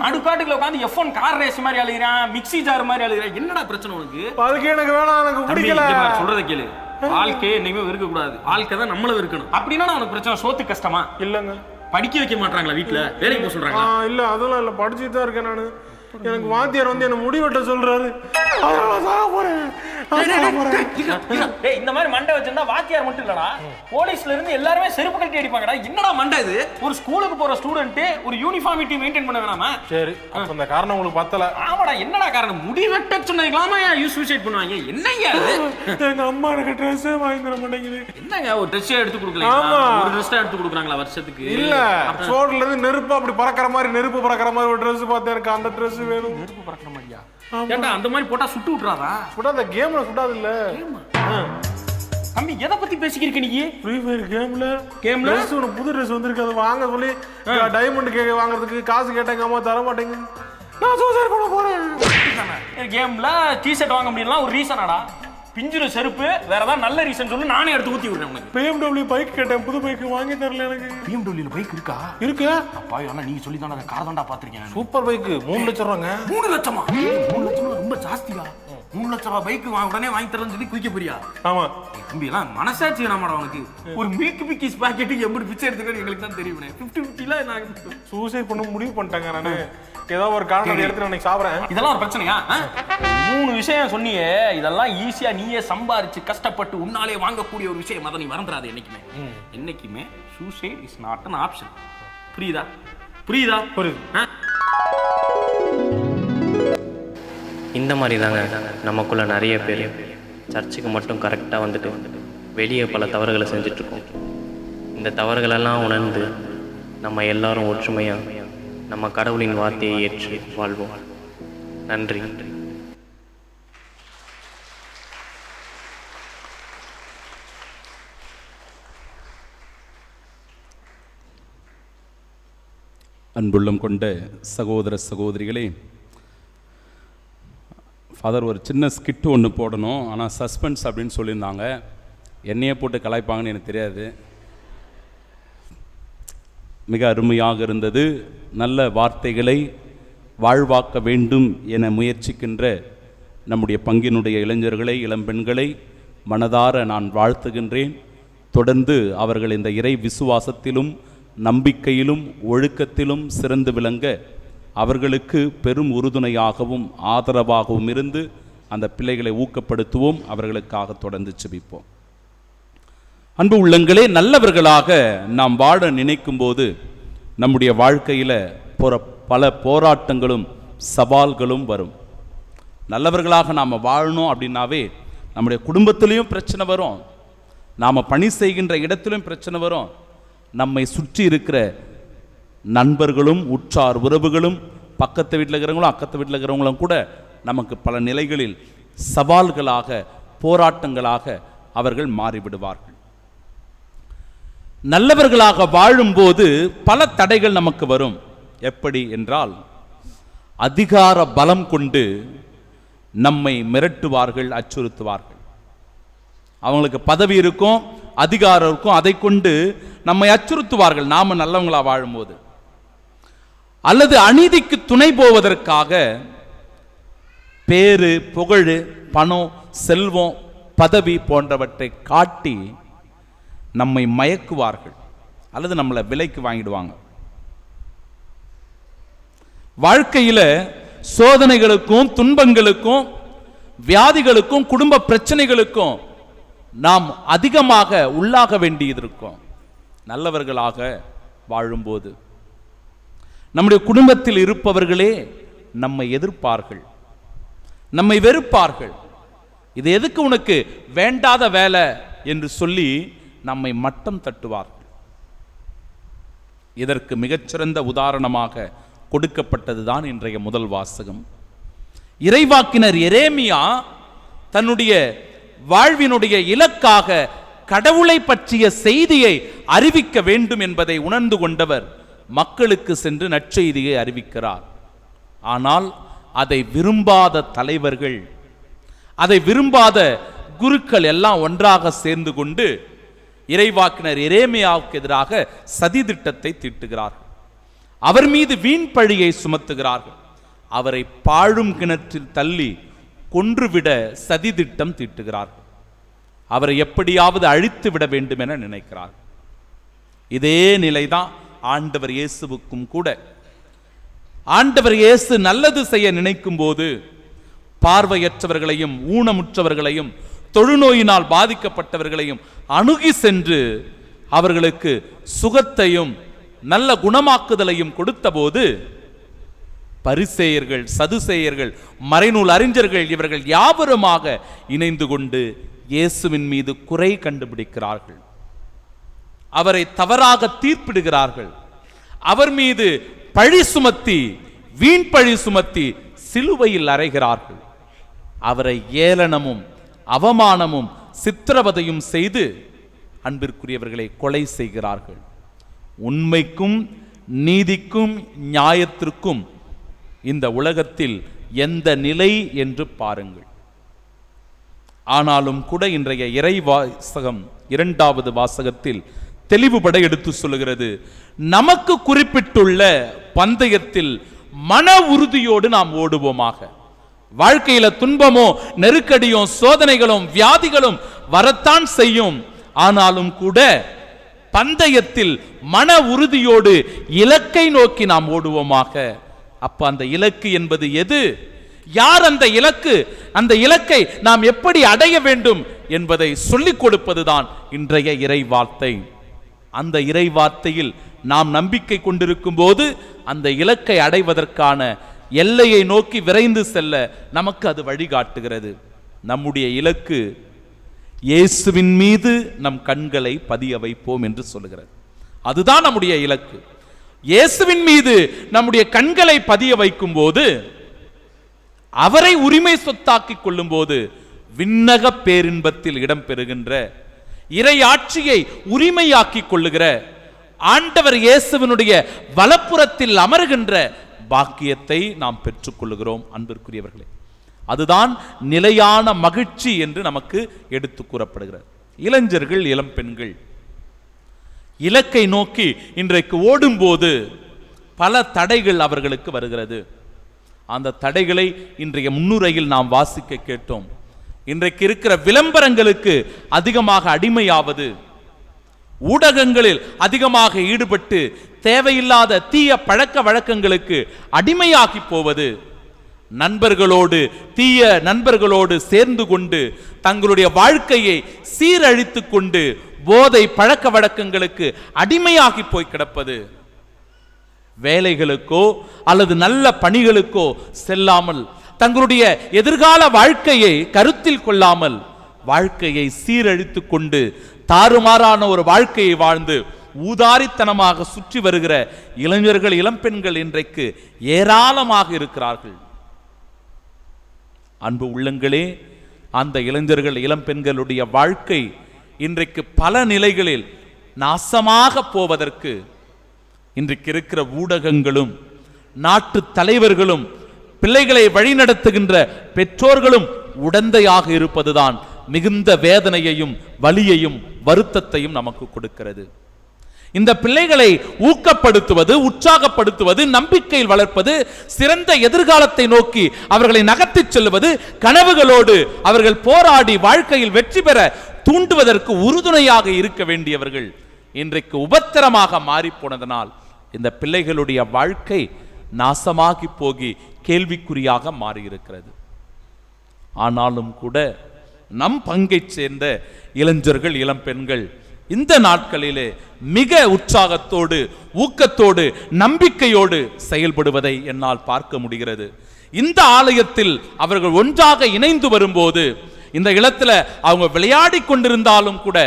நடுக்காட்டுக்குள்ள உட்காந்து F1 கார் ரேஸ் மாதிரி அழுகிறான், மிக்ஸி ஜார் மாதிரி அழுகிறான். என்னடா பிரச்சனை உனக்கு? அதுக்கு எனக்கு வேணாம், எனக்கு பிடிக்கல. சொல்றத கேளு. வாழ்க்கை என்னைக்குமே வெறுக்க கூடாது. வாழ்க்கை தான் நம்மள வெறுக்கணும். அப்படின்னா உனக்கு பிரச்சனை சோத்து கஷ்டமா? இல்லங்க. படிக்க வைக்க மாட்டாங்களா வீட்டுல? வேலைக்கு போக சொல்றாங்க? இல்ல, அதெல்லாம் இல்ல, படிச்சுட்டு தான் இருக்கேன் நானு. எனக்கு வாத்தியார் வந்து என்ன முடிவெட்ட சொல்றாரு. இந்த மாதிரி மண்டை வச்சிருந்தா வாத்தியார் மட்டும் இல்லடா, போலீஸ்ல இருந்து எல்லாருமே செருப்பு கட்டி அடிப்பாங்கடா. என்னடா மண்டை இது? ஒரு ஸ்கூலுக்கு போற ஸ்டூடெண்ட் ஒரு யூனிஃபார்மிட்டி மெயின்டைன் பண்ண வேணாமா? சரி, அப்ப அந்த காரணம் உங்களுக்கு பத்தல. ஆமாடா, என்னடா காரணம்? முடி வெட்ட சொன்னதுக்கலாமா சூசைட் பண்ணுவாங்க? என்னங்க அது? எங்க அம்மா எனக்கு ட்ரெஸ் வாங்கி தர மாட்டேங்குது. என்னங்க ஒரு ட்ரெஸ் எடுத்து கொடுக்கல? ஒரு ட்ரெஸ் எடுத்து கொடுக்குறாங்களா வருஷத்துக்கு? இல்ல, சோடுல இருந்து நெருப்பு அப்படி பறக்கிற மாதிரி, நெருப்பு பறக்கிற மாதிரி ஒரு ட்ரெஸ் பார்த்தேன். எனக்கு அந்த ட்ரெஸ் வேணும். நெருப்பு பறக்கிற மாதிரியா? ஏன்டா அந்த மாதிரி போட்டா சுட்டு விட்டுறாதா? சுடாத, கேம்ல சுடாது இல்ல. தம்பி எதை பத்தி பேசிக்கிறீங்க நீ? ஃப்ரீ ஃபயர் கேம்ல ஒரு புது ட்ரெஸ் வந்திருக்கு, அது வாங்க சொல்லி டைமண்ட் கேக்க வாங்குறதுக்கு காசு கேட்டாங்க, அம்மா தர மாட்டேங்க. நான் சூசைட் பண்ண போறேன். கேம்ல டி-ஷர்ட் வாங்க முடியல ஒரு ரீசனாடா? பிஞ்சுற செருப்பு வேற ஏதாவது நல்ல ரீசன் சொல்லு, நானே எடுத்து ஊத்தி விடுறேன் உனக்கு. BMW பைக் கேட்டேன், புது பைக் வாங்கி தரல எனக்கு. BMW பைக் இருக்கா? இருக்கு. அப்பா ஆனா நீங்க சொல்லி தான அந்த கார் தான்டா பாத்திருக்கேன். சூப்பர் பைக் 3 லட்சம் ரூபாங்க. 3 லட்சமா? 3 லட்சம் ரொம்ப ஜாஸ்தியா? 3 லட்சம் ரூபாய் பைக் உடனே வாங்கி தரேன்னு சொல்லி குயிக்க போறியா? ஆமா தம்பி, எல்லாம் மனசாட்சி நம்மடா உனக்கு. ஒரு மில்க் பிக்கிஸ் பாக்கெட்டுக்கு எப்படி பிச்சை எடுத்துக்கணும் எங்களுக்கு தான் தெரியும். 50-50ல நான் சூசைட் பண்ண முடிவு பண்ணிட்டாங்க. நானு ஏதோ ஒரு காரணம் எடுத்து நான் சாப்பிடுறேன். இதெல்லாம் ஒரு பிரச்சனையா? 3 விஷயம் சொன்னியே, இதெல்லாம் ஈஸியா நீயே சம்பாரிச்சு கஷ்டப்பட்டு உன்னாலே வாங்கக்கூடிய ஒரு விஷயம். அதை நீ மறந்துடாது என்னைக்குமே. என்னைக்குமே suicide is not an option. புரியுதா? புரியுது. இந்த மாதிரி தாங்க நமக்குள்ள நிறைய பேர் சர்ச்சுக்கு மட்டும் கரெக்டாக வந்துட்டு வெளியே பல தவறுகளை செஞ்சிட்ருக்கோம். இந்த தவறுகளெல்லாம் உணர்ந்து நம்ம எல்லாரும் ஒற்றுமையாக நம்ம கடவுளின் வார்த்தையை ஏற்று வாழ்வோம். நன்றி. அன்புள்ளம் கொண்ட சகோதர சகோதரிகளே, ஃபாதர் ஒரு சின்ன ஸ்கிட்டு ஒன்று போடணும், ஆனால் சஸ்பென்ஸ் அப்படின்னு சொல்லியிருந்தாங்க. என்னையே போட்டு கலாய்ப்பாங்கன்னு எனக்கு தெரியாது. மிக அருமையாக இருந்தது. நல்ல வார்த்தைகளை வாழ்வாக்க வேண்டும் என முயற்சிக்கின்ற நம்முடைய பங்கினுடைய இளைஞர்களை, இளம்பெண்களை மனதார நான் வாழ்த்துகின்றேன். தொடர்ந்து அவர்கள் இந்த இறை விசுவாசத்திலும் நம்பிக்கையிலும் ஒழுக்கத்திலும் சிறந்து விளங்க அவர்களுக்கு பெரும் உறுதுணையாகவும் ஆதரவாகவும் இருந்து அந்த பிள்ளைகளை ஊக்கப்படுத்துவோம். அவர்களுக்காக தொடர்ந்து செபிப்போம். அன்பு உள்ளங்களே, நல்லவர்களாக நாம் வாழ நினைக்கும் போது நம்முடைய வாழ்க்கையில் பல போராட்டங்களும் சவால்களும் வரும். நல்லவர்களாக நாம் வாழணும் அப்படின்னாவே நம்முடைய குடும்பத்திலையும் பிரச்சனை வரும், நாம் பணி செய்கின்ற இடத்திலும் பிரச்சனை வரும், நம்மை சுற்றி இருக்கிற நண்பர்களும் உற்றார் உறவுகளும் பக்கத்து வீட்டில் இருக்கிறவங்களும் அக்கத்து வீட்டில் இருக்கிறவங்களும் கூட நமக்கு பல நிலைகளில் சவால்களாக போராட்டங்களாக அவர்கள் மாறிவிடுவார்கள். நல்லவர்களாக வாழும்போது பல தடைகள் நமக்கு வரும். எப்படி என்றால், அதிகார பலம் கொண்டு நம்மை மிரட்டுவார்கள், அச்சுறுத்துவார்கள். அவங்களுக்கு பதவி இருக்கும், அதிகாரம் இருக்கும், அதை கொண்டு நம்மை அச்சுறுத்துவார்கள் நாம நல்லவங்களா வாழும்போது. அல்லது அநீதிக்கு துணை போவதற்காக பேரு, புகழ், பணம், செல்வம், பதவி போன்றவற்றை காட்டி நம்மை மயக்குவார்கள் அல்லது நம்மளை விலைக்கு வாங்கிடுவாங்க. வாழ்க்கையில சோதனைகளுக்கும் துன்பங்களுக்கும் வியாதிகளுக்கும் குடும்ப பிரச்சனைகளுக்கும் நாம் அதிகமாக உள்ளாக வேண்டியது இருக்கும். நல்லவர்களாக வாழும்போது நம்முடைய குடும்பத்தில் இருப்பவர்களே நம்மை எதிர்ப்பார்கள், நம்மை வெறுப்பார்கள். இது எதுக்கு உனக்கு வேண்டாத வேலை என்று சொல்லி நம்மை மட்டம் தட்டுவார்கள். இதற்கு மிகச்சிறந்த உதாரணமாக கொடுக்கப்பட்டதுதான் இன்றைய முதல் வாசகம். இறைவாக்கினர் எரேமியா தன்னுடைய வாழ்வினுடைய இலக்காக கடவுளை பற்றிய செய்தியை அறிவிக்க வேண்டும் என்பதை உணர்ந்து கொண்டவர் மக்களுக்கு சென்று நற்செய்தியை அறிவிக்கிறார். ஆனால் அதை விரும்பாத தலைவர்கள், அதை விரும்பாத குருக்கள் எல்லாம் ஒன்றாக சேர்ந்து கொண்டு இறைவாக்கினர் எரேமியாவுக்கு எதிராக சதி திட்டத்தை தீட்டுகிறார்கள். அவர் மீது வீண் பழியை சுமத்துகிறார்கள். அவரை பாழும் கிணற்றில் தள்ளி கொன்றுவிட சதி திட்டம் தீட்டுகிறார்கள். அவரை எப்படியாவது அழித்து விட வேண்டும் என நினைக்கிறார்கள். இதே நிலைதான் ஆண்டவர் இயேசுவுக்கும் கூட. ஆண்டவர் இயேசு நல்லது செய்ய நினைக்கும் போது பார்வையற்றவர்களையும் ஊனமுற்றவர்களையும் தொழுநோயினால் பாதிக்கப்பட்டவர்களையும் அணுகி சென்று அவர்களுக்கு சுகத்தையும் நல்ல குணமாக்குதலையும் கொடுத்த போது பரிசேயர்கள், சதுசேயர்கள், மறைநூல் அறிஞர்கள் இவர்கள் யாவருமாக இணைந்து கொண்டு இயேசுவின் மீது குறை கண்டுபிடிக்கிறார்கள். அவரை தவறாக தீர்ப்பிடுகிறார்கள். அவர் மீது பழி சுமத்தி, வீண் பழி சுமத்தி சிலுவையில் அறைகிறார்கள். அவரை ஏளனமும் அவமானமும் சித்திரவதையும் செய்து அன்பிற்குரியவர்களை கொலை செய்கிறார்கள். உண்மைக்கும் நீதிக்கும் நியாயத்திற்கும் இந்த உலகத்தில் எந்த நிலை என்று பாருங்கள். ஆனாலும் கூட இன்றைய இறை வாசகம் இரண்டாவது வாசகத்தில் தெளிவுபட எடுத்து சொல்லுகிறது, நமக்கு குறிப்பிட்டுள்ள பந்தயத்தில் மன உறுதியோடு நாம் ஓடுவோமாக. வாழ்க்கையில துன்பமோ நெருக்கடியோ சோதனைகளும் வியாதிகளும் வரத்தான் செய்யும். ஆனாலும் கூட பந்தயத்தில் மன உறுதியோடு இலக்கை நோக்கி நாம் ஓடுவோமாக. அப்ப அந்த இலக்கு என்பது எது? யார் அந்த இலக்கு? அந்த இலக்கை நாம் எப்படி அடைய வேண்டும் என்பதை சொல்லிக் கொடுப்பதுதான் இன்றைய இறை வார்த்தை. அந்த இறை வார்த்தையில் நாம் நம்பிக்கை கொண்டிருக்கும் போது அந்த இலக்கை அடைவதற்கான எல்லையை நோக்கி விரைந்து செல்ல நமக்கு அது வழிகாட்டுகிறது. நம்முடைய இலக்கு இயேசுவின் மீது நம் கண்களை பதிய வைப்போம் என்று சொல்லுகிறது. அதுதான் நம்முடைய இலக்கு. இயேசுவின் மீது நம்முடைய கண்களை பதிய வைக்கும் போது, அவரை உரிமை சொத்தாக்கிக் கொள்ளும் போது விண்ணக பேரின்பத்தில் இடம்பெறுகின்ற இறை ஆட்சியை உரிமையாக்கிக் கொள்ளுகிற ஆண்டவர் இயேசுவினுடைய வலப்புறத்தில் அமர்கின்ற பாக்கியத்தை நாம் பெற்றுக்கொள்ளுகிறோம். அன்பிற்குரியவர்களே, அதுதான் நிலையான மகிழ்ச்சி என்று நமக்கு எடுத்து கூறப்படுகிறது. இளைஞர்கள், இளம் பெண்கள் இலக்கை நோக்கி இன்றைக்கு ஓடும்போது பல தடைகள் அவர்களுக்கு வருகிறது. அந்த தடைகளை இன்றைய முன்னுரையில் நாம் வாசிக்க கேட்டோம். இன்றைக்கு இருக்கிற விளம்பரங்களுக்கு அதிகமாக அடிமையாவது, ஊடகங்களில் அதிகமாக ஈடுபட்டு தேவையில்லாத தீய பழக்க வழக்கங்களுக்கு அடிமையாகி போவது, நண்பர்களோடு தீய நண்பர்களோடு சேர்ந்து கொண்டு தங்களுடைய வாழ்க்கையை சீரழித்து கொண்டு போதை பழக்க வழக்கங்களுக்கு அடிமையாகி போய் கிடப்பது, வேலைகளுக்கோ அல்லது நல்ல பணிகளுக்கோ செல்லாமல், தங்களுடைய எதிர்கால வாழ்க்கையை கருத்தில் கொள்ளாமல் வாழ்க்கையை சீரழித்து கொண்டு தாறுமாறான ஒரு வாழ்க்கையை வாழ்ந்து ஊதாரித்தனமாக சுற்றி வருகிற இளைஞர்கள், இளம்பெண்கள் இன்றைக்கு ஏராளமாக இருக்கிறார்கள். அன்பு உள்ளங்களே, அந்த இளைஞர்கள், இளம்பெண்களுடைய வாழ்க்கை இன்றைக்கு பல நிலைகளில் நாசமாக போவதற்கு இன்றைக்கு இருக்கிற ஊடகங்களும் நாட்டு தலைவர்களும் பிள்ளைகளை வழிநடத்துகின்ற பெற்றோர்களும் உடந்தையாக இருப்பதுதான் மிகுந்த வேதனையையும் வலியையும் வருத்தத்தையும் நமக்கு கொடுக்கிறது. இந்த பிள்ளைகளை ஊக்கப்படுத்துவது, உற்சாகப்படுத்துவது, நம்பிக்கையில் வளர்ப்பது, சிறந்த எதிர்காலத்தை நோக்கி அவர்களை நகர்த்திச் செல்வது, கனவுகளோடு அவர்கள் போராடி வாழ்க்கையில் வெற்றி பெற தூண்டுவதற்கு உறுதுணையாக இருக்க வேண்டியவர்கள் இன்றைக்கு உபத்திரமாக மாறி போனதனால் இந்த பிள்ளைகளுடைய வாழ்க்கை நாசமாகி போகி கேள்விக்குறியாக மாறியிருக்கிறது. ஆனாலும் கூட நம் பங்கை சேர்ந்த இளைஞர்கள், இளம்பெண்கள் இந்த நாட்களிலே மிக உற்சாகத்தோடு, ஊக்கத்தோடு, நம்பிக்கையோடு செயல்படுவதை என்னால் பார்க்க முடிகிறது. இந்த ஆலயத்தில் அவர்கள் ஒன்றாக இணைந்து வரும்போது, இந்த இடத்துல அவங்க விளையாடி கொண்டிருந்தாலும் கூட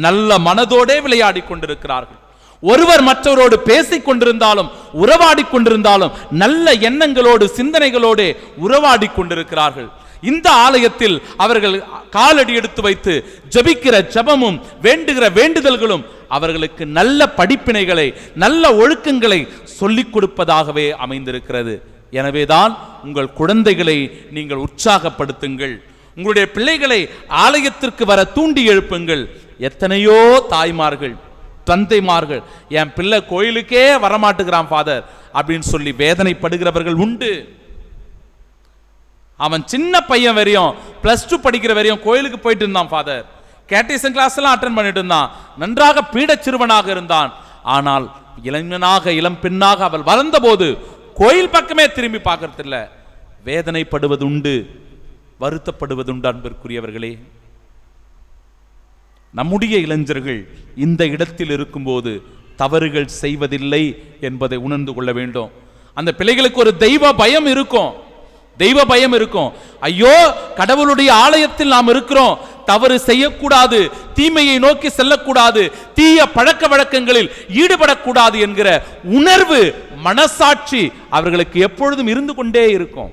நல்ல மனதோடே விளையாடி கொண்டிருக்கிறார்கள். ஒருவர் மற்றவரோடு பேசிக் கொண்டிருந்தாலும், உறவாடி கொண்டிருந்தாலும் நல்ல எண்ணங்களோடு, சிந்தனைகளோடு உறவாடி கொண்டிருக்கிறார்கள். இந்த ஆலயத்தில் அவர்கள் காலடி எடுத்து வைத்து ஜெபிக்கிற ஜெபமும் வேண்டுகிற வேண்டுதல்களும் அவர்களுக்கு நல்ல படிப்பினைகளை, நல்ல ஒழுக்கங்களை சொல்லிக் கொடுப்பதாகவே அமைந்திருக்கிறது. எனவேதான் உங்கள் குழந்தைகளை நீங்கள் உற்சாகப்படுத்துங்கள், உங்களுடைய பிள்ளைகளை ஆலயத்திற்கு வர தூண்டி எழுப்புங்கள். எத்தனையோ தாய்மார்கள், தந்தைமார்கள், என் பிள்ளை கோயிலுக்கே வரமாட்டுகிறான் ஃபாதர் அப்படின்னு சொல்லி வேதனைப்படுகிறவர்கள் உண்டு. அவன் சின்ன பையன் வரையும், +2 படிக்கிற வரையும் கோயிலுக்கு போயிட்டு இருந்தான் ஃபாதர், கேட்டீசன் கிளாஸ் எல்லாம் அட்டென்ட் பண்ணிட்டு இருந்தான், நன்றாக பீட சிறுவனாக இருந்தான். ஆனால் இளைஞனாக, இளம் பெண்ணாக அவள் வளர்ந்த போது கோயில் பக்கமே திரும்பி பார்க்கறது இல்லை. வேதனைப்படுவது உண்டு, வருத்தப்படுவது உண்டு. அன்பிற்குரியவர்களே, நம்முடைய இளைஞர்கள் இந்த இடத்தில் இருக்கும்போது தவறுகள் செய்வதில்லை என்பதை உணர்ந்து கொள்ள வேண்டும். அந்த பிள்ளைகளுக்கு ஒரு தெய்வ பயம் இருக்கும், தெய்வ பயம் இருக்கும். ஐயோ, கடவுளுடைய ஆலயத்தில் நாம் இருக்கிறோம், தவறு செய்யக்கூடாது, தீமையை நோக்கி செல்லக்கூடாது, தீய பழக்க வழக்கங்களில் ஈடுபடக்கூடாது என்கிற உணர்வு, மனசாட்சி அவர்களுக்கு எப்பொழுதும் இருந்து கொண்டே இருக்கும்.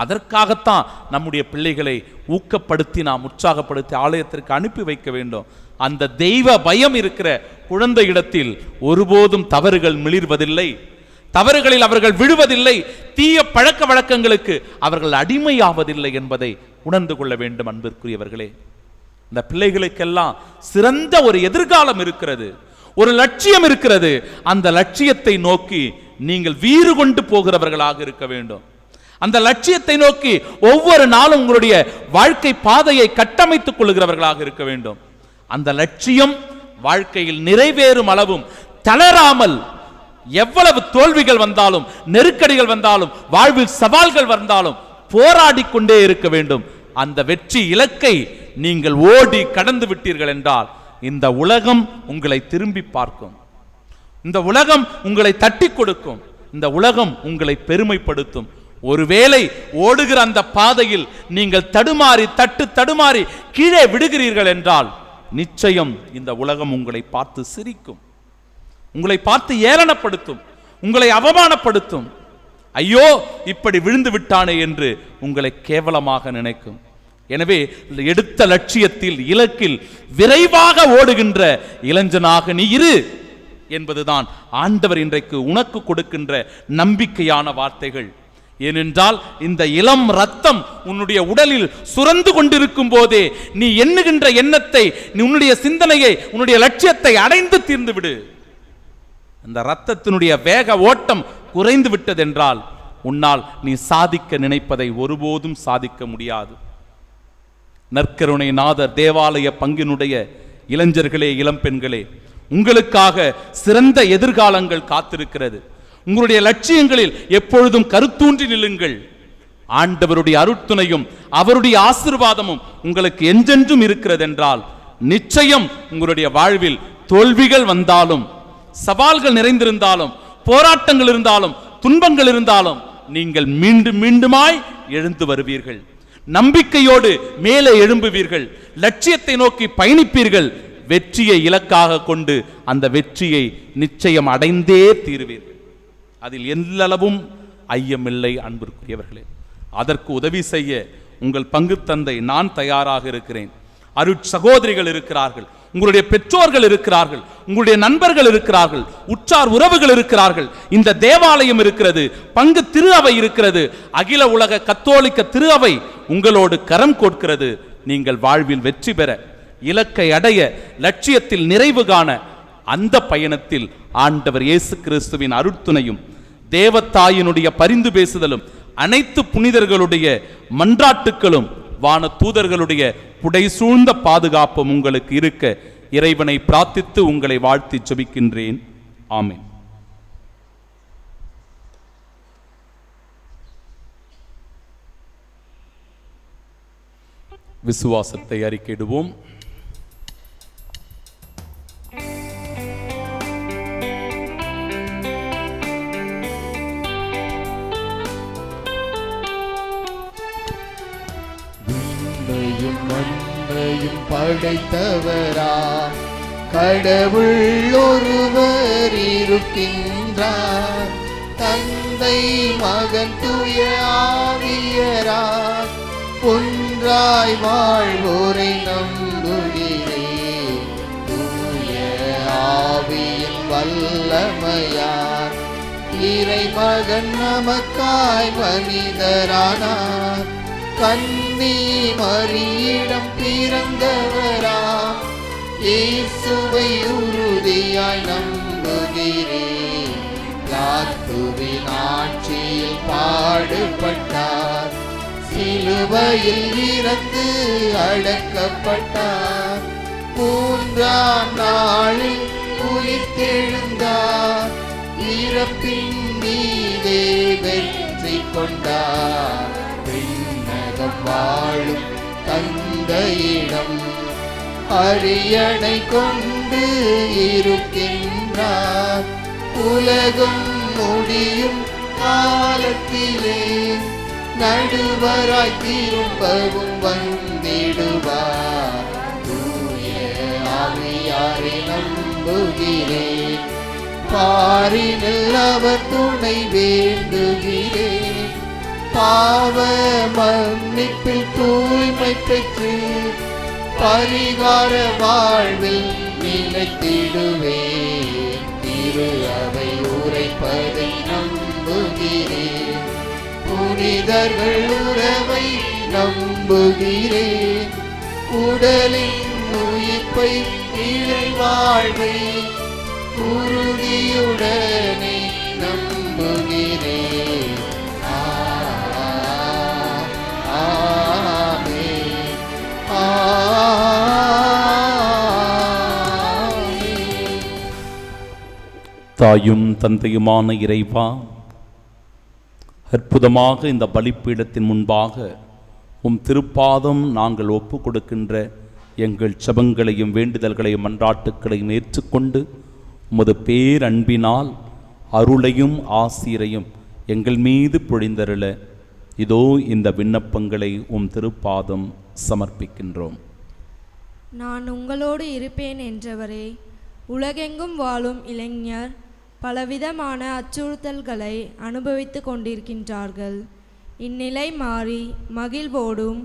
அதற்காகத்தான் நம்முடைய பிள்ளைகளை ஊக்கப்படுத்தி, நாம் உற்சாகப்படுத்தி ஆலயத்திற்கு அனுப்பி வைக்க வேண்டும். அந்த தெய்வ பயம் இருக்கிற குழந்தை இடத்தில் ஒருபோதும் தவறுகள் மிளிர்வதில்லை, தவறுகளில் அவர்கள் விழுவதில்லை, தீய பழக்க வழக்கங்களுக்கு அவர்கள் அடிமையாவதில்லை என்பதை உணர்ந்து கொள்ள வேண்டும். அன்பிற்குரியவர்களே, இந்த பிள்ளைகளுக்கெல்லாம் சிறந்த ஒரு எதிர்காலம் இருக்கிறது, ஒரு லட்சியம் இருக்கிறது. அந்த லட்சியத்தை நோக்கி நீங்கள் வீறு கொண்டு போகிறவர்களாக இருக்க வேண்டும். அந்த லட்சியத்தை நோக்கி ஒவ்வொரு நாளும் உங்களுடைய வாழ்க்கை பாதையை கட்டமைத்துக் கொள்கிறவர்களாக இருக்க வேண்டும். அந்த லட்சியம் வாழ்க்கையில் நிறைவேறும் அளவும் தளராமல், எவ்வளவு தோல்விகள் வந்தாலும், நெருக்கடிகள் வந்தாலும், வாழ்வில் சவால்கள் வந்தாலும் போராடி கொண்டே இருக்க வேண்டும். அந்த வெற்றி இலக்கை நீங்கள் ஓடி கடந்து விட்டீர்கள் என்றால் இந்த உலகம் உங்களை திரும்பி பார்க்கும், இந்த உலகம் உங்களை தட்டி கொடுக்கும், இந்த உலகம் உங்களை பெருமைப்படுத்தும். ஒருவேளை ஓடுகிற அந்த பாதையில் நீங்கள் தடுமாறி தடுமாறி கீழே விடுகிறீர்கள் என்றால் நிச்சயம் இந்த உலகம் உங்களை பார்த்து சிரிக்கும், உங்களை பார்த்து ஏளனப்படுத்தும், உங்களை அவமானப்படுத்தும். ஐயோ, இப்படி விழுந்து விட்டானே என்று உங்களை கேவலமாக நினைக்கும். எனவே எடுத்த லட்சியத்தில், இலக்கில் விரைவாக ஓடுகின்ற இளைஞனாக நீ இரு என்பதுதான் ஆண்டவர் இன்றைக்கு உனக்கு கொடுக்கின்ற நம்பிக்கையான வார்த்தைகள். ஏனென்றால் இந்த இளம் ரத்தம் உன்னுடைய உடலில் சுரந்து கொண்டிருக்கும் போதே நீ எண்ணுகின்ற எண்ணத்தை, நீ உன்னுடைய சிந்தனையை, உன்னுடைய லட்சியத்தை அடைந்து தீர்ந்து விடு. அந்த ரத்தத்தினுடைய வேக ஓட்டம் குறைந்து விட்டதென்றால் உன்னால் நீ சாதிக்க நினைப்பதை ஒருபோதும் சாதிக்க முடியாது. நற்கருணை நாதர் தேவாலய பங்கினுடைய இளைஞர்களே, இளம்பெண்களே, உங்களுக்காக சிறந்த எதிர்காலங்கள் காத்திருக்கிறது. உங்களுடைய லட்சியங்களில் எப்பொழுதும் கருத்தூன்றி நில்லுங்கள். ஆண்டவருடைய அருட்துணையும் அவருடைய ஆசீர்வாதமும் உங்களுக்கு என்றென்றும் இருக்கிறது என்றால் நிச்சயம் உங்களுடைய வாழ்வில் தோல்விகள் வந்தாலும், சவால்கள் நிறைந்திருந்தாலும், போராட்டங்கள் இருந்தாலும், துன்பங்கள் இருந்தாலும் நீங்கள் மீண்டும் மீண்டுமாய் எழுந்து வருவீர்கள். நம்பிக்கையோடு மேலே எழும்புவீர்கள். லட்சியத்தை நோக்கி பயணிப்பீர்கள். வெற்றியை இலக்காக கொண்டு அந்த வெற்றியை நிச்சயம் அடைந்தே தீருவீர்கள். அதில் எல்லளவும் ஐயமில்லை அன்பிற்குரியவர்களே. அதற்கு உதவி செய்ய உங்கள் பங்கு தந்தை நான் தயாராக இருக்கிறேன். அருட்சகோதரிகள் இருக்கிறார்கள், உங்களுடைய பெற்றோர்கள் இருக்கிறார்கள், உங்களுடைய நண்பர்கள் இருக்கிறார்கள், உற்றார் உறவுகள் இருக்கிறார்கள், இந்த தேவாலயம் இருக்கிறது, பங்கு திரு அவை இருக்கிறது, அகில உலக கத்தோலிக்க திரு அவை உங்களோடு கரம் கொடுக்கிறது. நீங்கள் வாழ்வில் வெற்றி பெற, இலக்கை அடைய, லட்சியத்தில் நிறைவு காண அந்த பயணத்தில் ஆண்டவர் இயேசு கிறிஸ்துவின் அருட்துணையும் தேவத்தாயினுடைய பரிந்து பேசுதலும் அனைத்து புனிதர்களுடைய மன்றாட்டுக்களும் வான தூதர்களுடைய புடை சூழ்ந்த பாதுகாப்பும் உங்களுக்கு இருக்க இறைவனை பிரார்த்தித்து உங்களை வாழ்த்தி ஜெபிக்கின்றேன். ஆமென். விசுவாசத்தை அறிக்கையிடுவோம். மண்ணையும் படைத்தவரா கடவுள் ஒருவர் இருக்கின்றார். தந்தை மகன் தூய ஆவியரார் ஒன்றாய் வாழ்வோரை நம்புகிறேன். தூய ஆவியின் வல்லமையார் இறைமகன் நமக்காய் மனிதரானார். கன்னி மரியிடம் பிறந்தவரா இயேசுவை உறுதியாய் நம்புகிறேன். கிறிஸ்துவின் ஆட்சியில் பாடுபட்டார், சிலுவையில் இறந்து அடக்கப்பட்டார், மூன்றாம் நாளில் உயிர்த்தெழுந்தார், இறப்பின் மீதே வெற்றி கொண்டார். வாழும் தந்தையிடம் அரியணை கொண்டு இருக்கின்றார். உலகம் முடியும் காலத்திலே நடுவராய் திரும்பவும் வந்திடுவார். தூய ஆவியாரை நம்புகிறேன், பாரினில் அவர் துணை வேண்டுகிறேன். பாவ மன்னிப்பில் தூய்மை பெற்று பரிகார வாழ்வில் நிலைத்திடுவேன். திரு அவை உரைப்பதை நம்புகிறேன், புனிதர்கள் உறவை நம்புகிறேன். உடலின் உயிர்ப்பை இறை வாழ்வை உறுதியுடனே நம்புகிறேன். தாயும் தந்தையுமான இறைவா, அற்புதமாக இந்த பலிப்பீடத்தின் முன்பாக உம் திருப்பாதம் நாங்கள் ஒப்பு கொடுக்கின்ற எங்கள் செபங்களையும் வேண்டுதல்களையும் மன்றாட்டுக்களையும் ஏற்றுக்கொண்டு உமது பேரன்பினால் அருளையும் ஆசீரையும் எங்கள் மீது பொழிந்தருள இதோ இந்த விண்ணப்பங்களை உம் திருப்பாதம் சமர்ப்பிக்கின்றோம். நான் உங்களோடு இருப்பேன் என்றவரே, உலகெங்கும் வாழும் இளைஞர் பலவிதமான அச்சுறுத்தல்களை அனுபவித்து கொண்டிருக்கின்றார்கள். இந்நிலை மாறி மகிழ்வோடும்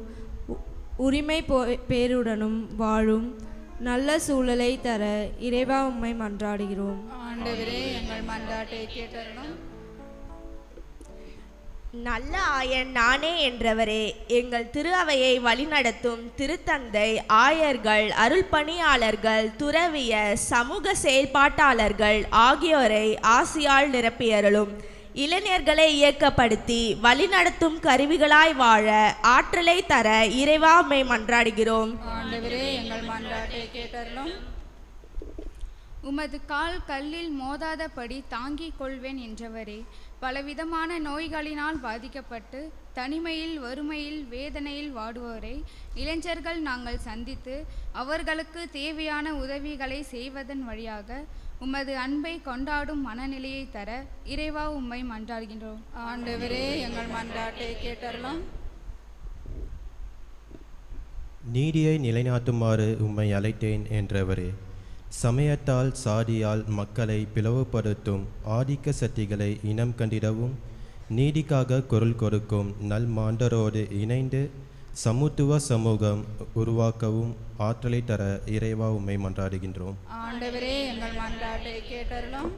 உரிமை பேருடனும் வாழும் நல்ல சூழலை தர இறைவா உம்மை மன்றாடுகிறோம். ஆண்டவரே, எங்கள் மன்றாட்டை கேட்டருளும். நல்ல ஆயன் நானே என்றவரே, எங்கள் திரு அவையை வழிநடத்தும் திருத்தந்தை, ஆயர்கள், அருள் பணியாளர்கள், துறவிய சமூக செயல்பாட்டாளர்கள் ஆகியோரை ஆசியால் நிரப்பியருளும். இளைஞர்களை இயக்கப்படுத்தி வழிநடத்தும் கருவிகளாய் வாழ ஆற்றலை தர இறைவா உம்மை மன்றாடுகிறோம். ஆண்டவரே, எங்கள் மன்றாட்டை கேட்டருளும். உமது கால் கல்லில் மோதாதபடி தாங்கிக் கொள்வேன் என்றவரே, பலவிதமான நோய்களினால் பாதிக்கப்பட்டு தனிமையில், வறுமையில், வேதனையில் வாடுவோரை இளைஞர்கள் நாங்கள் சந்தித்து அவர்களுக்கு தேவையான உதவிகளை செய்வதன் வழியாக உமது அன்பை கொண்டாடும் மனநிலையை தர இறைவா உம்மை மன்றாடுகின்றோம். ஆண்டவரே எங்கள் மன்றாட்டை கேட்டருளும். நீதியை நிலைநாட்டுமாறு உம்மை அழைத்தேன் என்றவரே, சமயத்தால் சாதியால் மக்களை பிளவுபடுத்தும் ஆதிக்க சக்திகளை இனம் கண்டிடவும் நீதிக்காக குரல் கொடுக்கும் நல் மாண்டரோடு இணைந்து சமத்துவ சமூகம் உருவாக்கவும் ஆற்றலை தர இறைவா உம்மை மன்றாடுகின்றோம். ஆண்டவரே எங்கள் மன்றாட்டை கேட்டருளும்.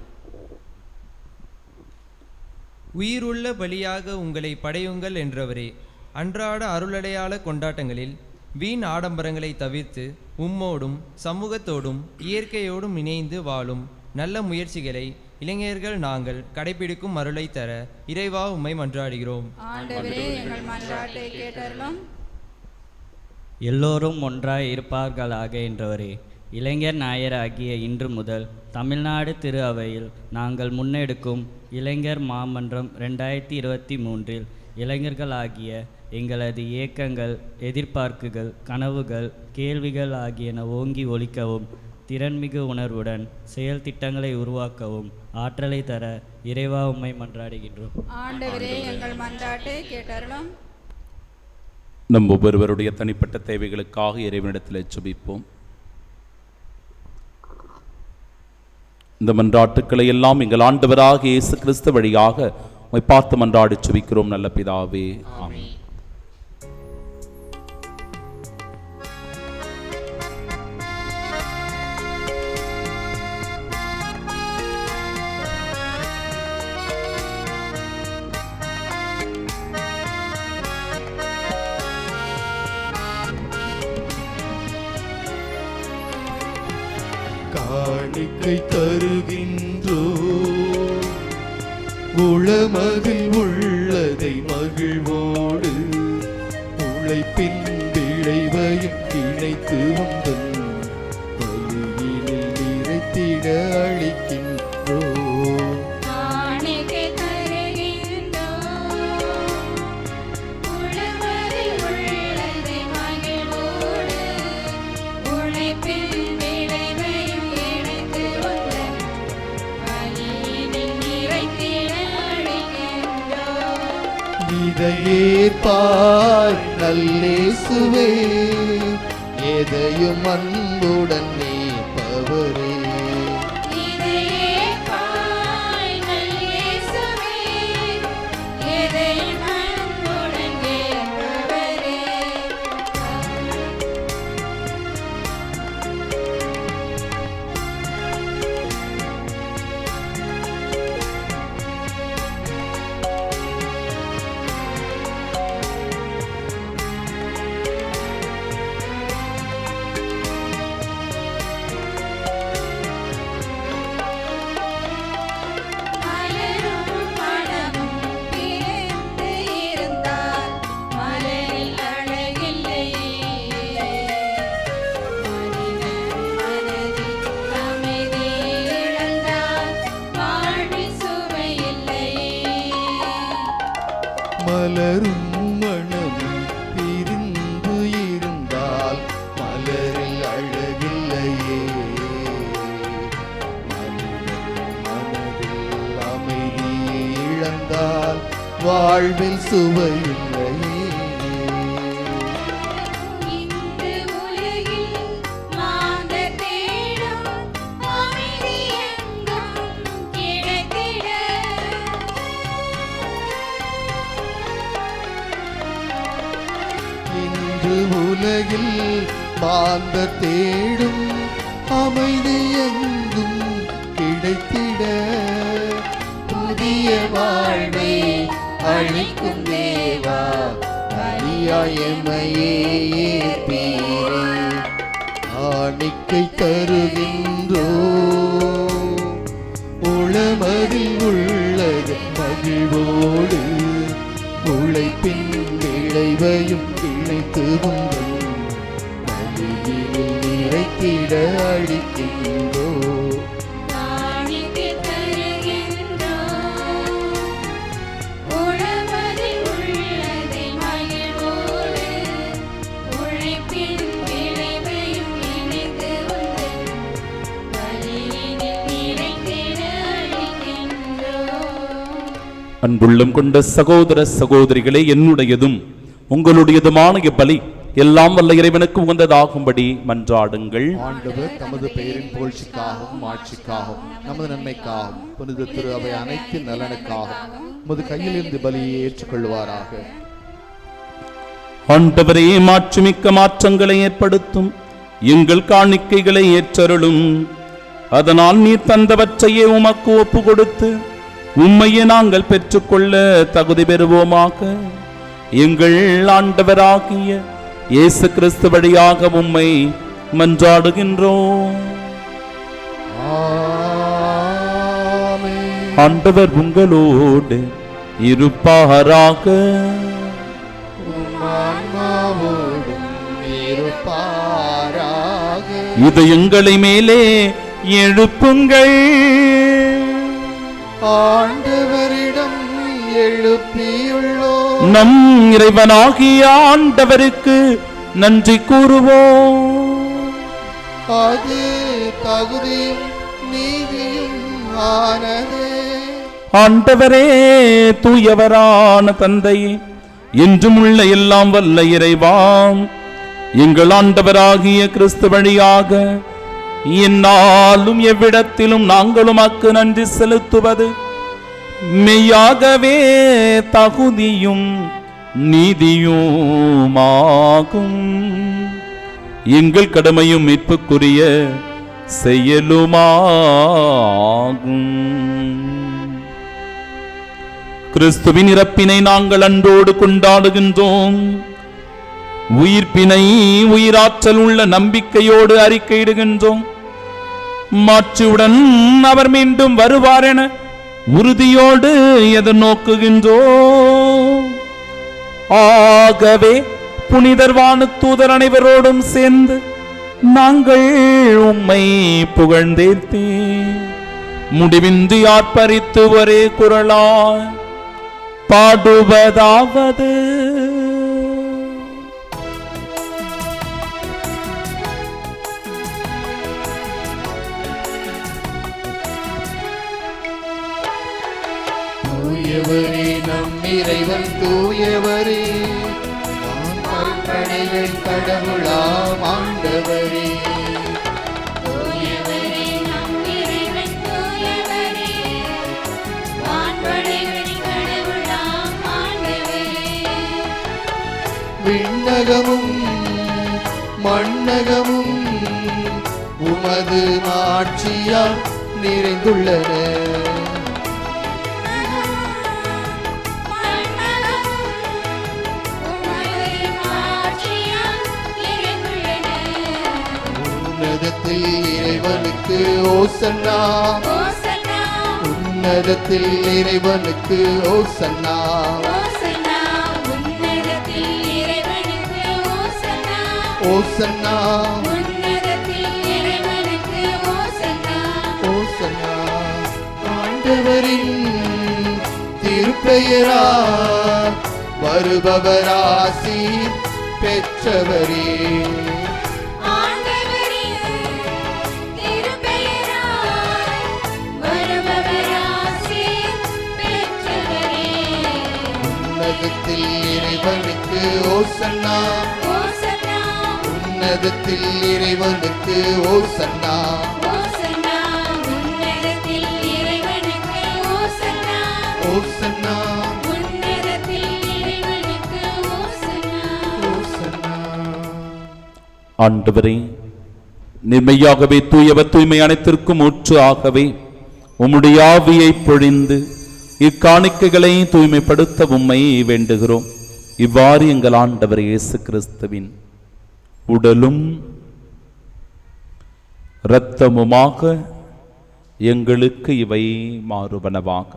உயிருள்ள பலியாக உங்களை படையுங்கள் என்றவரே, அன்றாட அருளடையாள கொண்டாட்டங்களில் வீண் ஆடம்பரங்களை தவிர்த்து உம்மோடும் சமூகத்தோடும் இயற்கையோடும் இணைந்து வாழும் நல்ல முயற்சிகளை இளைஞர்கள் நாங்கள் கடைபிடிக்கும் அருளை தர இறைவா உம்மை மன்றாடுகிறோம். ஆண்டவரே எங்கள் மன்றாட்டை கேட்டருளும். எல்லோரும் ஒன்றாய் இருப்பார்களாக என்றவரே, இளைஞர் ஞாயிறாகிய இன்று முதல் தமிழ்நாடு திரு அவையில் நாங்கள் முன்னெடுக்கும் இளைஞர் மாமன்றம் 2023 இளைஞர்களாகிய எங்களது இயக்கங்கள், எதிர்பார்ப்புகள், கனவுகள், கேள்விகள் ஆகியன ஓங்கி ஒலிக்கவும் திறன்மிகு உணர்வுடன் செயல் திட்டங்களை உருவாக்கவும் ஆற்றலை தர இறைவா உம்மை மன்றாடுகின்றோம். ஆண்டவரே எங்கள் மன்றாட்டை கேட்டருளும். நம் ஒவ்வொருவருடைய தனிப்பட்ட தேவைகளுக்காக இறைவனிடத்தில் ஜெபிப்போம். இந்த மன்றாட்டுக்களை எல்லாம் எங்கள் ஆண்டவராக இயேசு கிறிஸ்து வழியாக உம்மை பார்த்து மன்றாடி ஜெபிக்கிறோம் நல்ல பிதாவே, ஆமென். காணிக்கை தருகின்றோ, உளமதில் உள்ளதை மகிழ்வோடு உழைப்பின் விளைவையும் இணைத்து வந்தன் வழியினில் நிறைத்திட அளிக்கின்றோ. இதையேற்பாய் நல்லேசுவே, எதையும் அன்புடன் நீப்பவரே. மலரும் மனம் பிரிந்து இருந்தால் மலரில் அழகில்லையே. மனதில் அமைதியை இழந்தால் வாழ்வில் சுவையில்லையே. உலகில் மாந்தர் தேடும் அமைதி எங்கும் கிடைத்திட புதிய வாழ்வை அளிக்கும் தேவா, அடியாயமையே ஏற்பீரே. காணிக்கை தருகின்றோ, உளமதில் உள்ளது மகிழ்வோடு உழைப்பின் விளைவையும் இணைத்து வந்தோம் வழியினில் நிறைத்திட அளிக்கின்றோ. அன்புள்ளம் கொண்ட சகோதர சகோதரிகளே, என்னுடையதும் உங்களுடையதுமான பலி எல்லாம் வல்ல இறைவனுக்கு உகந்ததாகும்படி மன்றாடுங்கள். ஆண்டவர் தமது பெயரின் புகழ்ச்சிக்காகவும் ஆட்சிக்காகவும் நமது நன்மைக்காகவும் புனித திரு அவை அனைத்து நலனுக்காகவும் உமது கையிலிருந்து பலியை ஏற்றுக்கொள்வாராக. ஆண்டவரே, மாட்சிமிக்க மாற்றங்களை ஏற்படுத்தும் எங்கள் காணிக்கைகளை ஏற்றருளும். அதனால் நீ தந்தவற்றையே உமக்கு ஒப்பு கொடுத்து உம்மையே நாங்கள் பெற்றுக்கொள்ள தகுதி பெறுவோமாக. எங்கள் ஆண்டவராகிய இயேசு கிறிஸ்து வழியாக உம்மை மன்றாடுகின்றோம். ஆண்டவர் உங்களோடு இருப்பாராக. இதயங்களை மேலே எழுப்புங்கள். ஆண்டவரிடம் எழுப்பியுள்ளோம். நம் இறைவனாகிய ஆண்டவருக்கு நன்றி கூறுவோம். அது தகுதியும் நீதியும் ஆனதே. ஆண்டவரே, தூயவரான தந்தை, என்றும் உள்ள எல்லாம் வல்ல இறைவாம், எங்கள் ஆண்டவராகிய கிறிஸ்து வழியாக என்னாலும் எவ்விடத்திலும் நாங்களும் அக்கு நன்றி செலுத்துவது மெய்யாகவே தகுதியும் நீதியுமாகும். எங்கள் கடமையும் மீட்புக்குரிய செயலுமாகும். கிறிஸ்துவின் இறப்பினை நாங்கள் அன்றோடு கொண்டாடுகின்றோம். உயிர்ப்பினை உயிராற்றல் உள்ள நம்பிக்கையோடு அறிக்கையிடுகின்றோம். மாட்சியுடன் அவர் மீண்டும் வருவார் என உறுதியோடு எதிர்நோக்குகின்றோம். ஆகவே புனிதர் வானதூதர் அனைவரோடும் சேர்ந்து நாங்கள் உம்மை புகழ்ந்தேத்தி முடிவின்றி ஆர்ப்பரித்து ஒரே குரலாய் பாடுவதாவது: தூயவரே நம் இறைவன் தூயவரே, கற்பனைகள் கடவுளாம் ஆண்டவரே. தூயவரே நம் இறைவன் தூயவரே, வான்படைகளின் கடவுளாம் ஆண்டவரே. விண்ணகமும் மண்ணகமும் உமது மாட்சியால் நிறைந்துள்ளன. உன்னதத்தில் இறைவனுக்கு ஓசன்னா, உன்னதத்தில் இறைவனுக்கு ஓசன்னா, ஓசன்னா, ஓசன்னா. ஆண்டவரின் திருப்பெயரா வருபவராசி பெற்றவரே. உன்னதத்தில் இறைவனுக்கு ஓசன்னா, உன்னதத்தில் இறைவனுக்கு ஓசன்னா, ஓசன்னா, ஆண்டவரே, நிர்மையாகவே தூயவர் தூய்மை அனைத்திற்கும் ஊற்று ஆகவே உம்முடைய ஆவியை பொழிந்து இக்காணிக்கைகளை தூய்மைப்படுத்த உம்மை வேண்டுகிறோம். இவ்வாறு எங்கள் ஆண்டவர் இயேசு கிறிஸ்துவின் உடலும் இரத்தமுமாக எங்களுக்கு இவை மாறுவனவாக.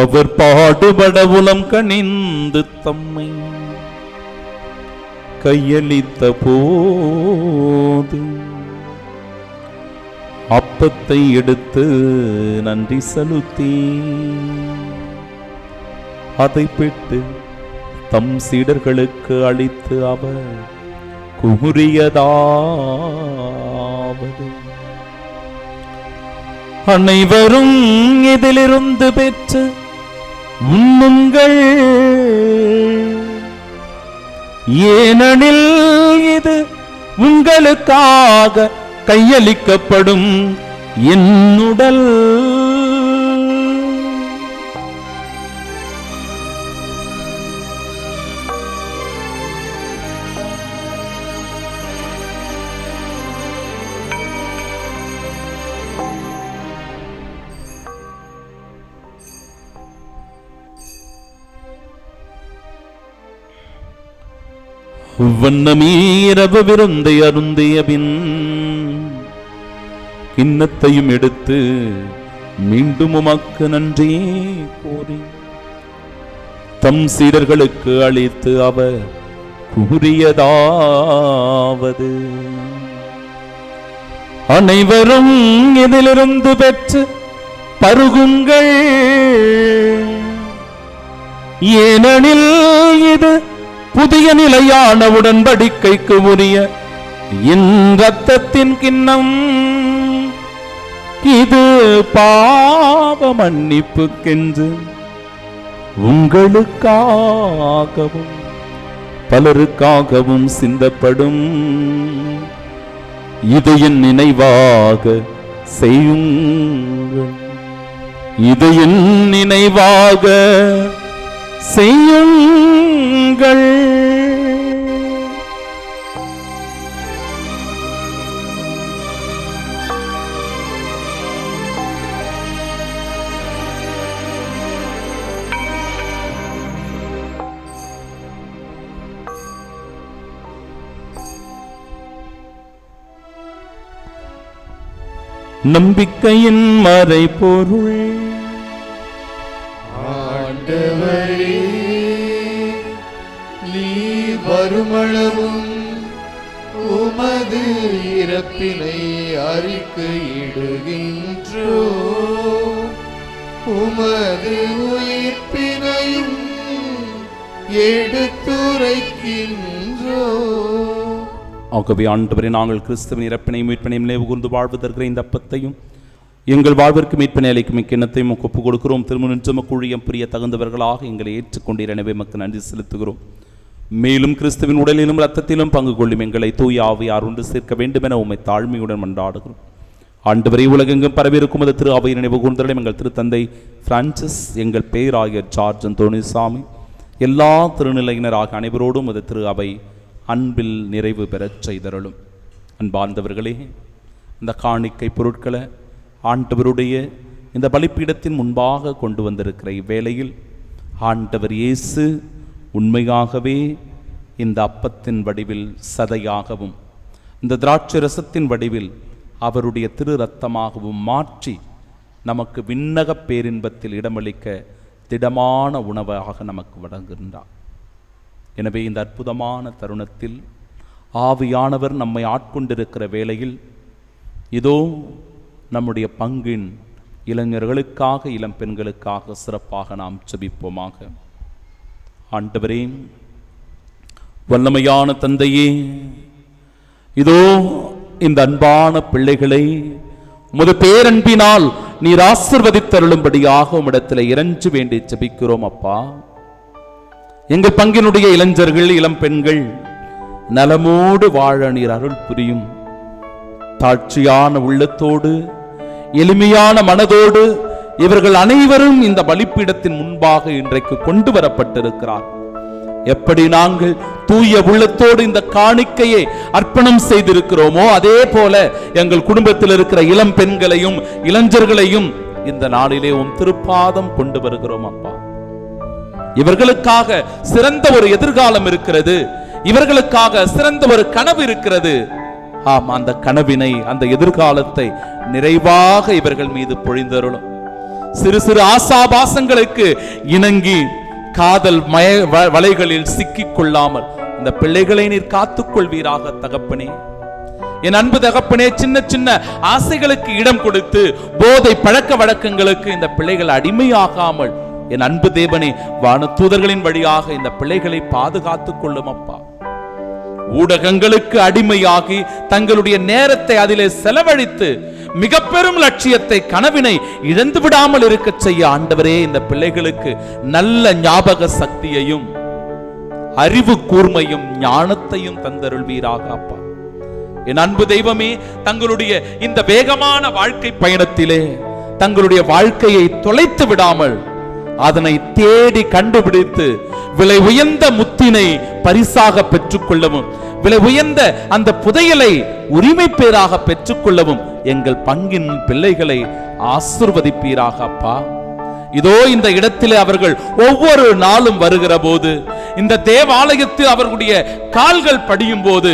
அவர் பாடுபட உலம் கனிந்து தம்மை கையளித்த போது அப்பத்தை எடுத்து நன்றி செலுத்தி அதை பெற்று தம் சீடர்களுக்கு அளித்து அவர் கூறியதாவது: அனைவரும் இதிலிருந்து பெற்று உண்ணுங்கள், ஏனெனில் இது உங்களுக்காக கையளிக்கப்படும் என் உடல். வண்ணமீரவு விருந்தை அருந்திய பின் கிண்ணத்தையும் எடுத்து மீண்டும் உமக்கு நன்றி கூறி தம் சீடர்களுக்கு அளித்து அவர் கூறியதாவது: அனைவரும் இதிலிருந்து பெற்று பருகுங்கள், ஏனெனில் இது புதிய நிலையான உடன்படிக்கைக்கு உரிய என் இரத்தத்தின் கிண்ணம். இது பாவ மன்னிப்புக்கென்று உங்களுக்காகவும் பலருக்காகவும் சிந்தப்படும். இது என் நினைவாக செய்யுங்கள், இது என் நினைவாக செய்யுங்கள். நம்பிக்கையின் மறைபொருள். ஆண்டவரே, நீ வருமளவும் உமது இறப்பினை அறிக்கையிடுகின்றோ, உமது உயிர்ப்பினையும் எடுத்துரைக்கின்றோ. ஆகவே ஆண்டவரே, நாங்கள் கிறிஸ்துவின் இறப்பினையும் மீட்பினையும் நினைவு கூர்ந்து வாழ்வதற்கு இந்த அப்பத்தையும் எங்கள் வாழ்விற்கு மீட்பினை அளிக்கும் இக்கிண்ணத்தையும் ஒப்புக் கொடுக்கிறோம். திருமணம் கூழியம் புரிய தகுந்தவர்களாக எங்களை ஏற்றுக்கொண்டீர், எனவே மக்கள் நன்றி செலுத்துகிறோம். மேலும் கிறிஸ்துவின் உடலிலும் இரத்தத்திலும் பங்கு கொள்ளும் எங்களை தூய ஆவியார் ஒன்று சேர்க்க வேண்டும் என உம்மை தாழ்மையுடன் மன்றாடுகிறோம். ஆண்டவரே, உலகெங்கும் பரவியிருக்கும் அது திரு அவையை நினைவு கூர்ந்தலும் எங்கள் திருத்தந்தை பிரான்சிஸ், எங்கள் பேராயர் ஜார்ஜ் அந்தோணிசாமி, எல்லா திருநிலையினராக அனைவரோடும் அது திரு அவை அன்பில் நிறைவு பெறச் செய்தருளும். அன்பார்ந்தவர்களே, இந்த காணிக்கை பொருட்களை ஆண்டவருடைய இந்த பலிப்பீடத்தின் முன்பாக கொண்டு வந்திருக்கிற இவ்வேளையில் ஆண்டவர் இயேசு உண்மையாகவே இந்த அப்பத்தின் வடிவில் சதையாகவும் இந்த திராட்சை ரசத்தின் வடிவில் அவருடைய திரு ரத்தமாகவும் மாற்றி நமக்கு விண்ணக பேரின்பத்தில் இடமளிக்க திடமான உணவாக நமக்கு வழங்குகின்றார். எனவே இந்த அற்புதமான தருணத்தில் ஆவியானவர் நம்மை ஆட்கொண்டிருக்கிற வேளையில் இதோ நம்முடைய பங்கின் இளைஞர்களுக்காக இளம் பெண்களுக்காக சிறப்பாக நாம் ஜெபிப்போமாக. ஆண்டவரே, வல்லமையான தந்தையே, இதோ இந்த அன்பான பிள்ளைகளை உமது பேரன்பினால் நீர் ஆசீர்வதித்தருளும்படியாக உம்மிடத்தில் இறைஞ்சு வேண்டி ஜெபிக்கிறோம். அப்பா, எங்கள் பங்கினுடைய இளைஞர்கள் இளம் பெண்கள் நலமோடு வாழ நீர் அருள் புரியும். தாட்சியான உள்ளத்தோடு எளிமையான மனதோடு இவர்கள் அனைவரும் இந்த பலிப்பீடத்தின் முன்பாக இன்றைக்கு கொண்டு வரப்பட்டிருக்கிறார். எப்படி நாங்கள் தூய உள்ளத்தோடு இந்த காணிக்கையை அர்ப்பணம் செய்திருக்கிறோமோ அதே போல எங்கள் குடும்பத்தில் இருக்கிற இளம் பெண்களையும் இளைஞர்களையும் இந்த நாளிலே உம் திருப்பாதம் கொண்டு வருகிறோம். அப்பா, இவர்களுக்காக சிறந்த ஒரு எதிர்காலம் இருக்கிறது, இவர்களுக்காக சிறந்த ஒரு கனவு இருக்கிறது. ஆம், அந்த கனவினை அந்த எதிர்காலத்தை நிறைவாக இவர்கள் மீது பொழிந்தருளும். சிறு சிறு ஆசாபாசங்களுக்கு இணங்கி காதல் வலைகளில் சிக்கிக் கொள்ளாமல் இந்த பிள்ளைகளை நீர் காத்துக்கொள்வீராக தகப்பனே. என் அன்பு தகப்பனே, சின்ன சின்ன ஆசைகளுக்கு இடம் கொடுத்து போதை பழக்க வழக்கங்களுக்கு இந்த பிள்ளைகள் அடிமையாகாமல் என் அன்பு தேவனே, வானதூதர்களின் வழியாக இந்த பிள்ளைகளை பாதுகாத்துக் கொள்ளும். அப்பா, ஊடகங்களுக்கு அடிமையாகி தங்களுடைய நேரத்தை அதிலே செலவழித்து மிக பெரும் லட்சியத்தை, கனவினை இழந்து விடாமல் இருக்க செய்ய ஆண்டவரே இந்த பிள்ளைகளுக்கு நல்ல ஞாபக சக்தியையும் அறிவு கூர்மையும் ஞானத்தையும் தந்தருள்வீராக அப்பா. என் அன்பு தெய்வமே, தங்களுடைய இந்த வேகமான வாழ்க்கை பயணத்திலே தங்களுடைய வாழ்க்கையை தொலைத்து விடாமல் அதனை தேடி கண்டுபிடித்து விலை உயர்ந்த முத்தினை பரிசாக பெற்றுக்கொள்ளவும், விலை உயர்ந்த அந்த புதையலை உரிமை பேராக பெற்றுக்கொள்ளவும் எங்கள் பங்கின் பிள்ளைகளை ஆசீர்வதிப்பீராக அப்பா. இதோ இந்த இடத்திலே அவர்கள் ஒவ்வொரு நாளும் வருகிற போது, இந்த தேவாலயத்தில் அவர்களுடைய கால்கள் படியும் போது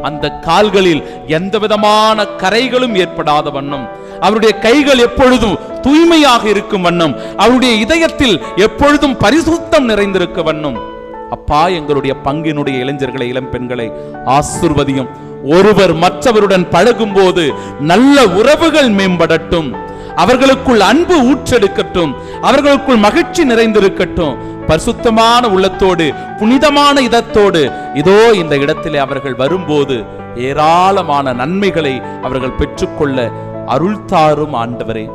அந்த கால்களில் எந்த விதமான கரைகளும் ஏற்படாத வண்ணம், அவருடைய கைகள் எப்பொழுதும் தூய்மையாக இருக்கும் வண்ணம், அவருடைய இதயத்தில் எப்பொழுதும் பரிசுத்தம் நிறைந்திருக்க வண்ணம் அப்பா எங்களுடைய பங்கினுடைய இளைஞர்களை, இளம் பெண்களை ஆசீர்வதியும். ஒருவர் மற்றவருடன் பழகும் போது நல்ல உறவுகள் மேம்படட்டும், அவர்களுக்குள் அன்பு ஊற்றெடுக்கட்டும், அவர்களுக்குள் மகிழ்ச்சி நிறைந்திருக்கட்டும். பரிசுத்தமான உள்ளத்தோடு, புனிதமான இதத்தோடு இதோ இந்த இடத்திலே அவர்கள் வரும்போது ஏராளமான நன்மைகளை அவர்கள் பெற்றுக்கொள்ள அருள் தாரும் ஆண்டவரே.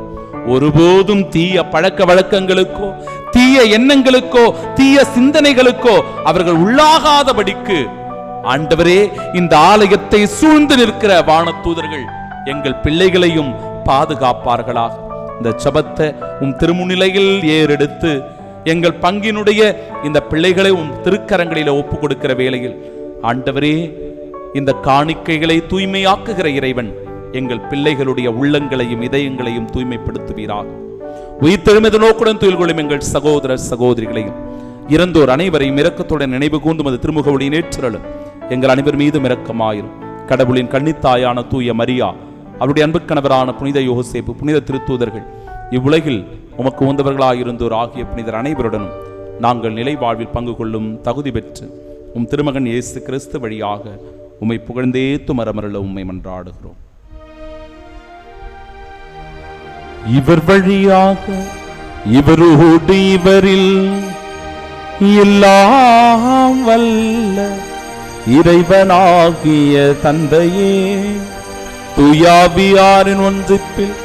ஒருபோதும் தீய பழக்க வழக்கங்களுக்கோ, தீய எண்ணங்களுக்கோ, தீய சிந்தனைகளுக்கோ அவர்கள் உள்ளாகாதபடிக்கு ஆண்டவரே இந்த ஆலயத்தை சூழ்ந்து நிற்கிற வானதூதர்கள் எங்கள் பிள்ளைகளையும் பாதுகாப்பார்களாக. இந்த ஜெபத்தை திருமுன்னிலையில் ஏறெடுத்து எங்கள் பங்கினுடைய இந்த பிள்ளைகளை திருக்கரங்களில் ஒப்பு கொடுக்கிற வேளையில் ஆண்டவரே இந்த காணிக்கைகளை தூய்மையாக்குகிற இறைவன் எங்கள் பிள்ளைகளுடைய உள்ளங்களையும் இதயங்களையும் தூய்மைப்படுத்துவீராக. உயிர்த்தெழுமது நோக்குடன் துயில் கொள்ளும் எங்கள் சகோதர சகோதரிகளையும் இறந்தோர் அனைவரையும் இரக்கத்துடன் நினைவு கூர்ந்தும் அது திருமுக ஒளி நேற்றலும் எங்கள் அனைவர் மீதும் இரக்கமாயிரும். கடவுளின் கன்னித்தாயான தூய மரியா, அவருடைய அன்பு கணவரான புனித யோசேப்பு, புனித திருத்தூதர்கள், இவ்வுலகில் உமக்கு உந்தவர்களாயிருந்தோர் ஆகிய புனிதர் அனைவருடனும் நாங்கள் நிலை வாழ்வில் பங்கு கொள்ளும் தகுதி பெற்று திருமகன் இயேசு கிறிஸ்து வழியாக உம்மை புகழ்ந்தேத்து மரமருள உம்மை மன்றாடுகிறோம். இவர் வழியாக இவரோடு இவரில் எல்லாம் வல்ல இறைவனாகிய தந்தையே, தூயாவியாரின் ஒன்றிப்பில்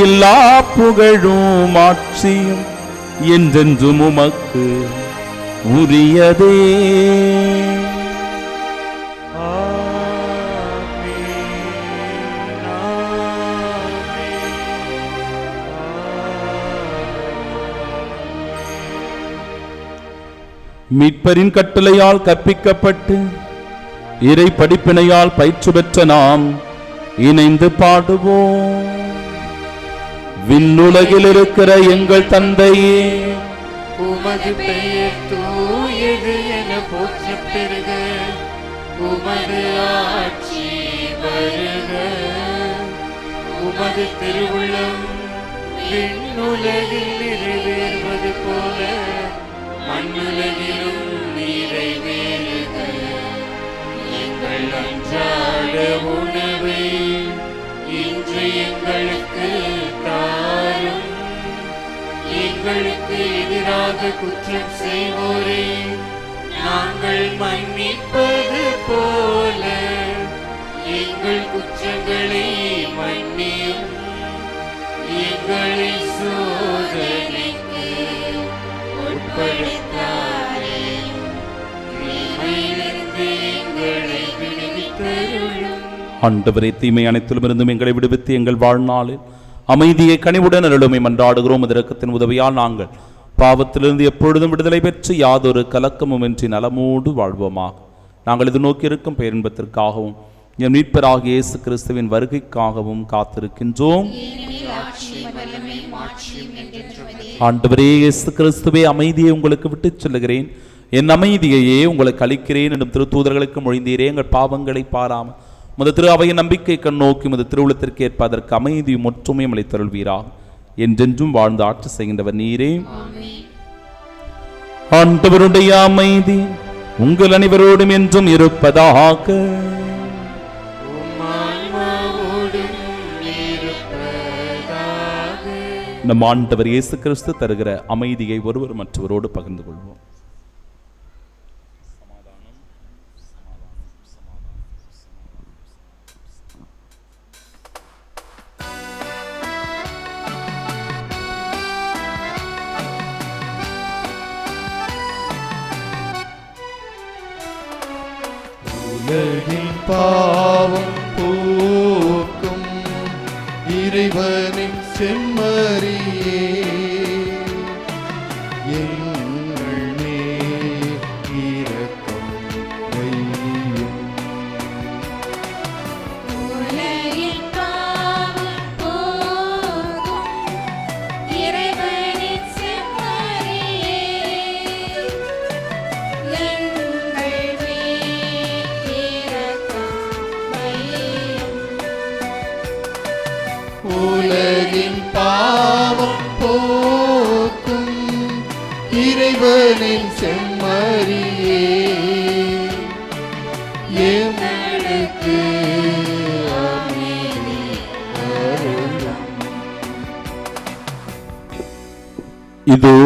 எல்லா புகழும் ஆட்சியும் என்றென்றும் உமக்கு உரியதே. மீட்பரின் கட்டளையால் கற்பிக்கப்பட்டு இறை படிப்பினையால் பயிற்சி பெற்ற நாம் இணைந்து பாடுவோம். விண்ணுலகில் இருக்கிற எங்கள் தந்தையே, உமது பெயர் தூயது என போற்றப் பெறுக, உமது ஆட்சி வருக, உமது திருவுள்ளம் விண்ணுலகில் நிறைவேறுவது போல மண்ணுலகிலும் நிறைவேறுக. எங்கள் அன்றாட உணவை இன்று எங்களுக்கு தாரும். எங்களுக்கு எதிராக குற்றம் செய்வோரை நாங்கள் மன்னிப்பது போல எங்கள் குற்றங்களை மன்னியும். எங்களை சோதனைக்கு உட்படுத்தாதேயும், தீமையிலிருந்து எங்களை விடுவித்தருளும். ஆண்டவரே, தீமை அனைத்திலும் இருந்தும் எங்களை விடுவித்து எங்கள் வாழ்நாளில் அமைதியை கனிவுடன் அருளுமை மன்றாடுகிறோம். இரக்கத்தின் உதவியால் நாங்கள் பாவத்திலிருந்து எப்பொழுதும் விடுதலை பெற்று யாதொரு கலக்கமும் இன்றி நலமோடு வாழ்வோமாக. நாங்கள் இது நோக்கி இருக்கும் பேரின்பத்திற்காகவும் என் மீட்பராகிய இயேசு கிறிஸ்துவின் வருகைக்காகவும் காத்திருக்கின்றோம். ஆண்டவரே இயேசு கிறிஸ்துவே, அமைதியை உங்களுக்கு விட்டுச் சொல்லுகிறேன், என் அமைதியையே உங்களுக்கு அளிக்கிறேன் என்னும் திருத்தூதர்களுக்கு மொழிந்தீரே. எங்கள் பாவங்களை பாராமல் முத திரு அவையின் நம்பிக்கை கண்ணோக்கி முத திருவுளத்திற்கு ஏற்ப அதற்கு அமைதியும் ஒற்றுமையும் அளித்தருள்வீராக. என்றென்றும் வாழ்ந்து ஆட்சி செய்கின்றவர் நீரே. ஆண்டவருடைய அமைதி உங்கள் அனைவரோடும் என்றும் இருப்பதாக. நம் ஆண்டவர் இயேசு கிறிஸ்து தருகிற அமைதியை ஒருவர் மற்றவரோடு பகிர்ந்து கொள்வோம். உலகின் பாவம் போக்கும் இறைவனின் செம்மறியே எங்கள் மேல் இரக்கம் வையும். உலகின் பாவம் போக்கும் இறைவனின் செம்மறியே எங்கள் மேல் இரக்கம் வையும். உலகின் பாவம் போக்கும் இறைவனின் செம்மறியே எங்களுக்கு அமைதி அருளும். இதோ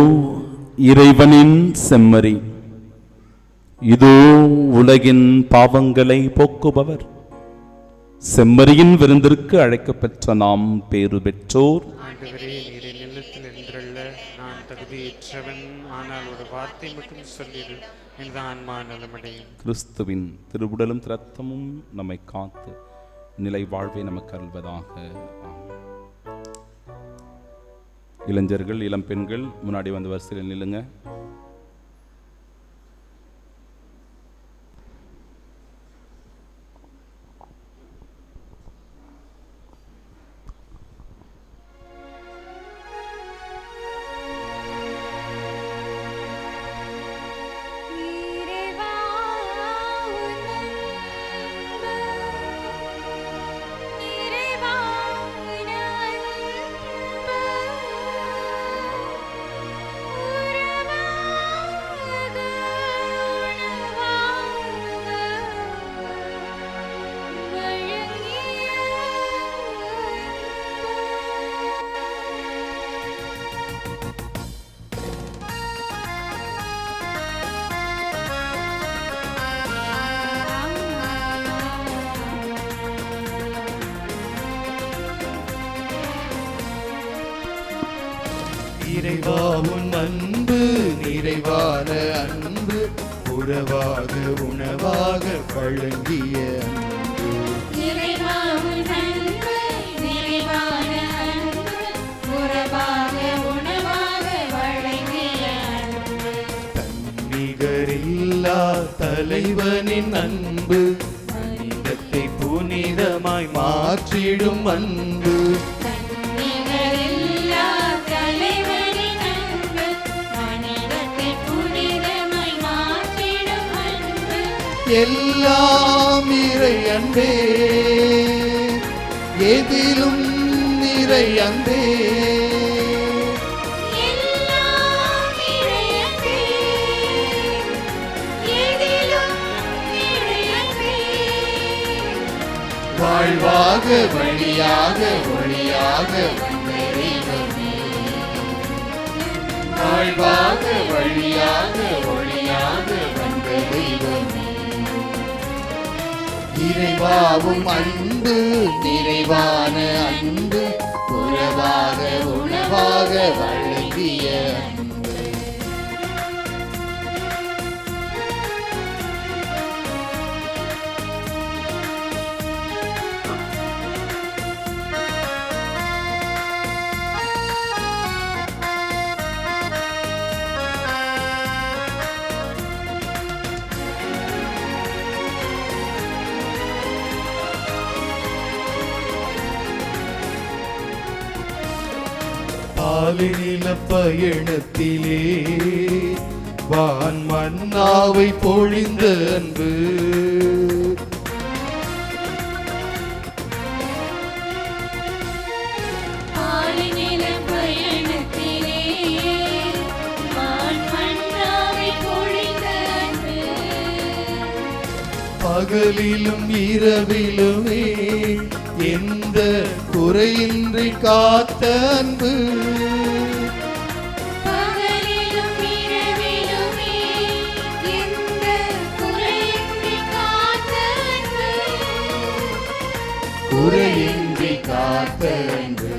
இறைவனின் செம்மறி, இதோ உலகின் பாவங்களை போக்குபவர். செம்மறியின் விருந்திற்கு அழைக்கப்பெற்ற நாம் பேறு பெற்றோர். ஆண்டவரே, நீரை நிலத்தில் நின்றல்ல நான் தகுதியற்றவன், ஆனால் ஒரு வார்த்தை மட்டும் சொல்லிடு, எனது ஆன்மா நலமடையும். கிறிஸ்துவின் திருவுடலும் இரத்தமும் நம்மை காத்து நிலை வாழ்வை நமக்கு அருள்வதாக. இளைஞர்கள், இளம் பெண்கள் முன்னாடி வந்து வரிசையில் நில்லுங்க. இறைவா உன் அன்பு நிறைவான அன்பு, உறவாக உணவாக வழங்கிய அன்பு. இறைவா உன் அன்பு நிறைவான அன்பு, உறவாக உணவாக வழங்கிய அன்பு. தன்னிகரில்லா தலைவனின் அன்பு, மனிதத்தை புனிதமாய் மாற்றிடும் அன்பு. நிகரில்லா தலைவனின் அன்பு, மனிதத்தை புனிதமாய் மாற்றிடும் அன்பு. எல்லாம் இறை அன்பே, எதிலும் இறை அன்பே. எல்லாம் இறை அன்பே, எதிலும் இறை அன்பே. வாழ்வாக வழியாக ஒளியாக வந்த தெய்வமே, வாழ்வாக வழியாக ஒளியாக வந்த தெய்வமே. இறைவாவும் அன்பு நிறைவான அன்பு, உறவாக உணவாக வழங்கிய அன்பு. பாலினில பயணத்திலே வான் மன்னாவை பொழிந்த அன்பு. பாலினில பயணத்திலே வான் மன்னாவை பொழிந்த அன்பு. பகலிலும் இரவிலுமே எந்த குறையின்றி காத்த அன்பு. பகலிலும் இரவிலுமே எந்த குறையின்றி காத்த அன்பு. குறையின்றி காத்த அன்பு.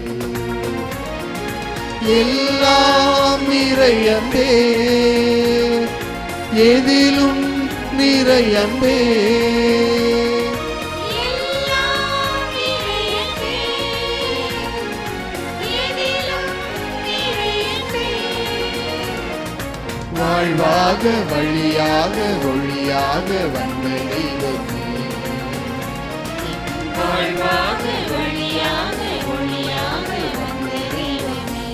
எல்லாம் இறை அன்பே, எதிலும் நிறை அன்பே. வாழ்வாக வழியாக ஒளியாக வந்த தெய்வமே, வாழ்வாக வழியாக ஒளியாக வந்த தெய்வமே.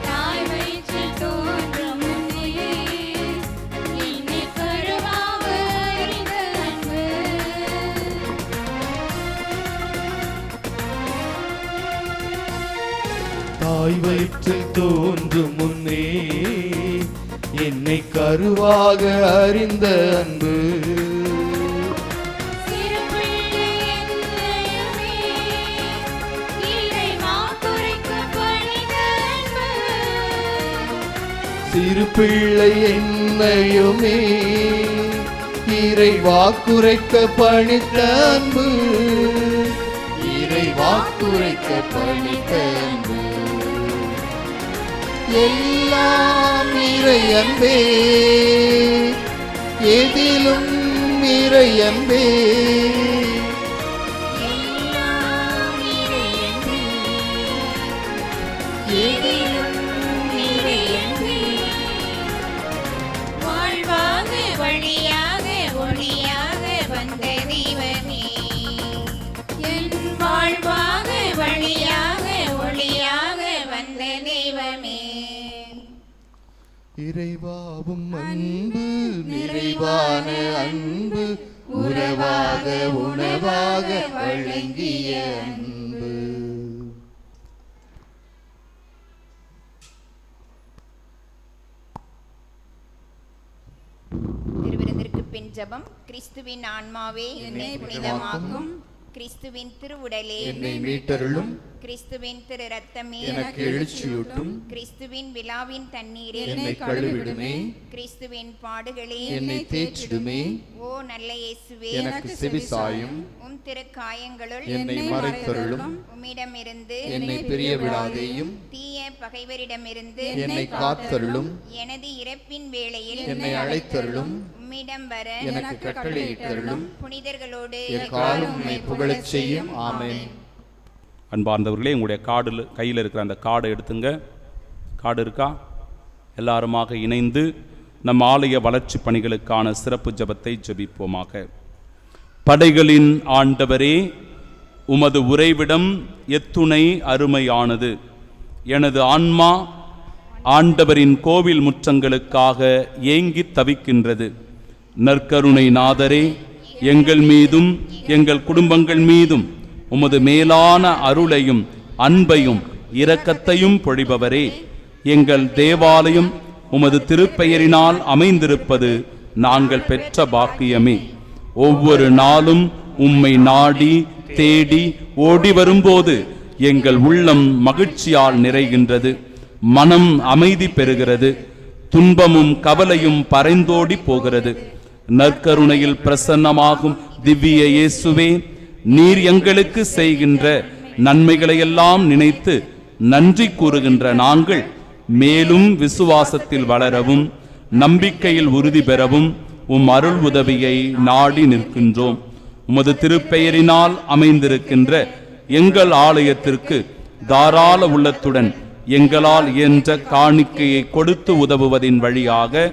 தாய் வயிற்றில் தோன்றும் முன்னே என்னை கருவாக அறிந்த அன்பு. தாய் வயிற்றில் தோன்றும் முன்னே என்னை கருவாக அறிந்த அன்பு. சிறு பிள்ளை என்னையுமே இறைவா குறைக்க பணிந்த அன்பு. சிறு பிள்ளை என்னையுமே இறை வாக்குரைக்க பணித்த அன்பு, இறை வாக்குரைக்க பணித்த அன்பு. எல்லாம் இறை அன்பே, எதிலும் இறை அன்பே, எல்லாம் இறை அன்பே, எதிலும் இறை அன்பே. வாழ்வாக வழியாக ஒளியாக வந்த தெய்வமே, என் வாழ்வாக வழியாக ஒளியாக வந்த தெய்வமே. இறைவாவும் அன்பு நிறைவான அன்பு, உறவாக உணவாக வழங்கிய அன்பு. திருவிருந்திற்கு பின் ஜெபம். கிறிஸ்துவின் ஆன்மாவே என்னை புனிதமாக்கும், கிறிஸ்துவின் திருவுடலே என்னை மீட்டருளும், கிறிஸ்துவின் திரு ரத்தமே எனக்கு எழுச்சியூட்டும், கிறிஸ்துவின் விழாவின் தண்ணீரே என்னை கழுவிடுமே, கிறிஸ்துவின் பாடுகளே என்னை தேற்றிடுமே. ஓ நல்ல இயேசுவே, எனக்கு செவிசாயும், உம் திரு காயங்களுள் என்னை மறைத்தருளும், உம்மிடமிருந்து என்னை பிரிய விடாதேயும், தீய பகைவரிடமிருந்து என்னை காத்தருளும், எனது இறப்பின் வேளையில் என்னை அழைத்தருளும், உம்மிடம் வர எனக்கு கட்டளையிட்டருளும், புனிதர்களோடு எக்காலம் உம்மை புகழச் செய்யும். ஆமென். அன்பார்ந்தவர்களே, உங்களுடைய கார்டு கையில் இருக்கிற அந்த கார்டை எடுத்துங்க. கார்டு இருக்கா? எல்லாருமாக இணைந்து நம் ஆலய வளர்ச்சி பணிகளுக்கான சிறப்பு ஜெபத்தை ஜெபிப்போமாக. படைகளின் ஆண்டவரே, உமது உறைவிடம் எத்துணை அருமையானது. எனது ஆன்மா ஆண்டவரின் கோவில் முற்றங்களுக்காக ஏங்கித் தவிக்கின்றது. நற்கருணை நாதரே, எங்கள் மீதும் எங்கள் குடும்பங்கள் மீதும் உமது மேலான அருளையும் அன்பையும் இரக்கத்தையும் பொழிபவரே, எங்கள் தேவாலயம் உமது திருப்பெயரினால் அமைந்திருப்பது நாங்கள் பெற்ற பாக்கியமே. ஒவ்வொரு நாளும் உம்மை நாடி தேடி ஓடி வரும்போது எங்கள் உள்ளம் மகிழ்ச்சியால் நிறைகின்றது, மனம் அமைதி பெறுகிறது, துன்பமும் கவலையும் பறைந்தோடி போகிறது. நற்கருணையில் பிரசன்னமாகும் திவ்ய இயேசுவே, நீர் எங்களுக்கு செய்கின்ற நன்மைகளையெல்லாம் நினைத்து நன்றி கூறுகின்ற நாங்கள் மேலும் விசுவாசத்தில் வளரவும் நம்பிக்கையில் உறுதி பெறவும் உம் அருள் உதவியை நாடி நிற்கின்றோம். உமது திருப்பெயரினால் அமைந்திருக்கின்ற எங்கள் ஆலயத்திற்கு தாராள உள்ளத்துடன் எங்களால் இயன்ற காணிக்கையை கொடுத்து உதவுவதின் வழியாக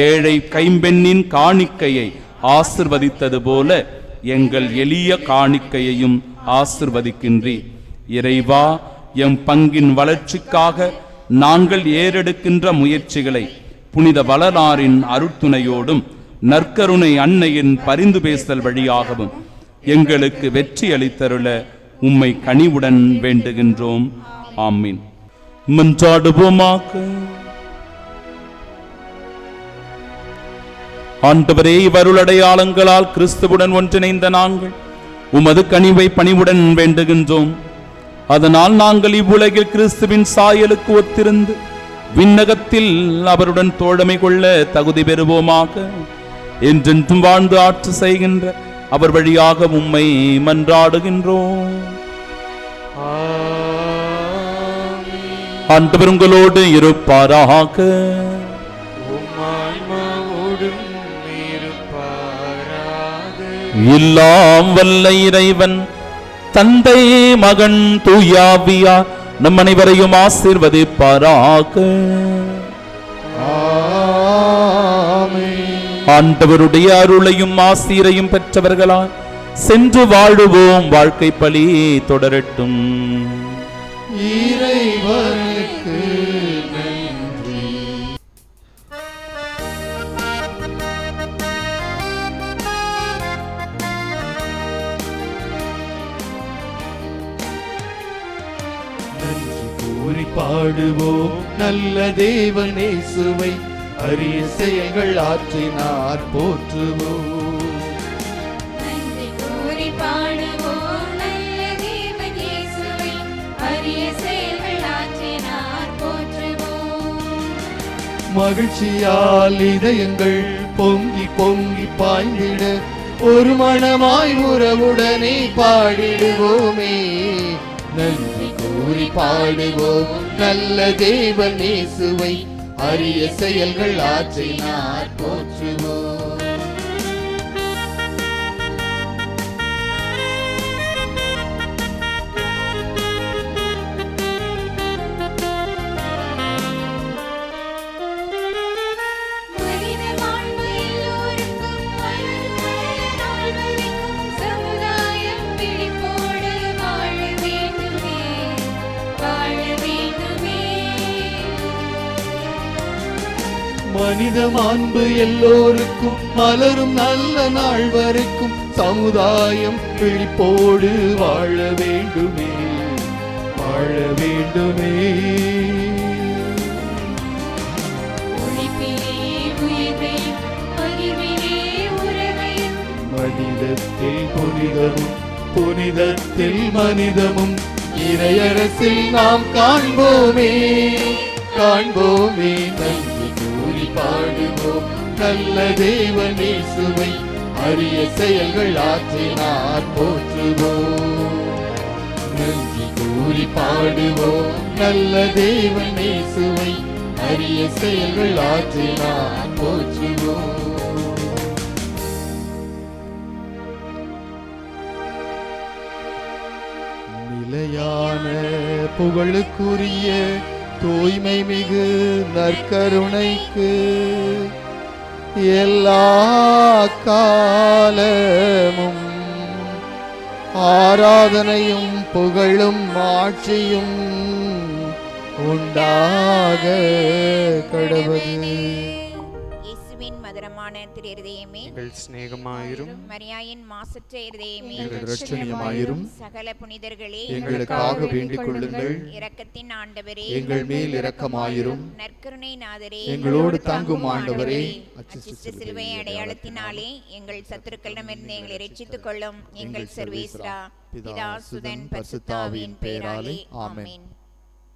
ஏழை கைம்பெண்ணின் காணிக்கையை ஆசிர்வதித்தது போல எங்கள் எளிய காணிக்கையையும் ஆசிர்வதிக்கின்றீர். இறைவா, எம் பங்கின் வளர்ச்சிக்காக நாங்கள் ஏறெடுக்கின்ற முயற்சிகளை புனித வளனாரின் அருட்துணையோடும் நற்கருணை அன்னையின் பரிந்து பேசல் வழியாகவும் எங்களுக்கு வெற்றி அளித்தருள உம்மை கனிவுடன் வேண்டுகின்றோம். ஆமீன். மன்றாடுவோமாக. ஆண்டவரே, இவ்வருளடையாளங்களால் கிறிஸ்துவுடன் ஒன்றிணைந்த நாங்கள் உமது கனிவை பணிவுடன் வேண்டுகின்றோம். அதனால் நாங்கள் இவ்வுலகில் கிறிஸ்துவின் சாயலுக்கு ஒத்திருந்து விண்ணகத்தில் அவருடன் தோழமை கொள்ள தகுதி பெறுவோமாக. என்றென்றும் வாழ்ந்து ஆட்சி செய்கின்ற அவர் வழியாக உம்மை மன்றாடுகின்றோம். ஆண்டவர் உங்களோடு இருப்பாராக. எல்லாம் வல்ல இறைவன் தந்தை மகன் தூயாவியா நம் அனைவரையும் ஆசீர்வதிப்பாராக. ஆண்டவருடைய அருளையும் ஆசீரையும் பெற்றவர்களால் சென்று வாழுவோம். வாழ்க்கை பலி தொடரட்டும். இறைவனுக்கு நன்றி. நன்றி கூறி பாடுவோம் நல்ல தேவனேசுவை, அரிய செயல்கள் ஆற்றினார் போற்றுவோம். நன்றி கூறி பாடுவோம் நல்ல தேவன் இயேசுவை, அரிய செயல்கள் ஆற்றினார் போற்றுவோம். மகிழ்ச்சியால் இதயங்கள் பொங்கி பொங்கி பாய்ந்திட ஒரு மனமாய் உறவுடனே பாடிடுவோமே. நன்றி கூறி பாடுவோம் நல்ல தேவனேசுவை, அரிய செயல்கள் ஆற்றினார் போற்றுவோம். மனித மாண்பு எல்லோருக்கும் மலரும் நல்ல நாள் வரைக்கும் சமுதாயம் விழிப்போடு வாழ வேண்டுமே, வாழ வேண்டுமே. மனிதத்தில் புனிதமும் புனிதத்தில் மனிதமும் இறையரசில் நாம் காண்போமே, காண்போமே. நன்றி கூறி பாடுவோம் நல்ல தேவனேசுவை, அரிய செயல்கள் ஆற்றினார் போற்றுவோம். நன்றி கூறி பாடுவோம் நல்ல தேவனேசுவை, அரிய செயல்கள் ஆற்றினார் போற்றுவோம். நிலையான புகழுக்குரிய தூய்மை மிகு நற்கருணைக்கு எல்லா காலமும் ஆராதனையும் புகழும் ஆட்சியும் உண்டாக கடவுளே. இயேசுவின் மதுரமான திரு இருதயமே, எங்கள் சிநேகமாயிரும். மரியாயின் மாசற்ற இருதயமே, எங்கள் இரட்சணியமாயிரும். சகல புனிதர்களே, எங்களுக்காக வேண்டிக் கொள்ளுங்கள். இரக்கத்தின் ஆண்டவரே, எங்கள் மேல் இரக்கமாயிரும். நற்கருணை நாதரே, எங்களோடு தங்கும் ஆண்டவரே, அச்சிஷ்ட சிலுவை அடையாளத்தினாலே எங்கள் சத்துருக்களிடமிருந்து எங்களை ரட்சித்துக் கொள்ளும் எங்கள் சர்வேஸ்வரா, பிதா சுதன் பரிசுத்த ஆவியின் பெயராலே ஆமென்.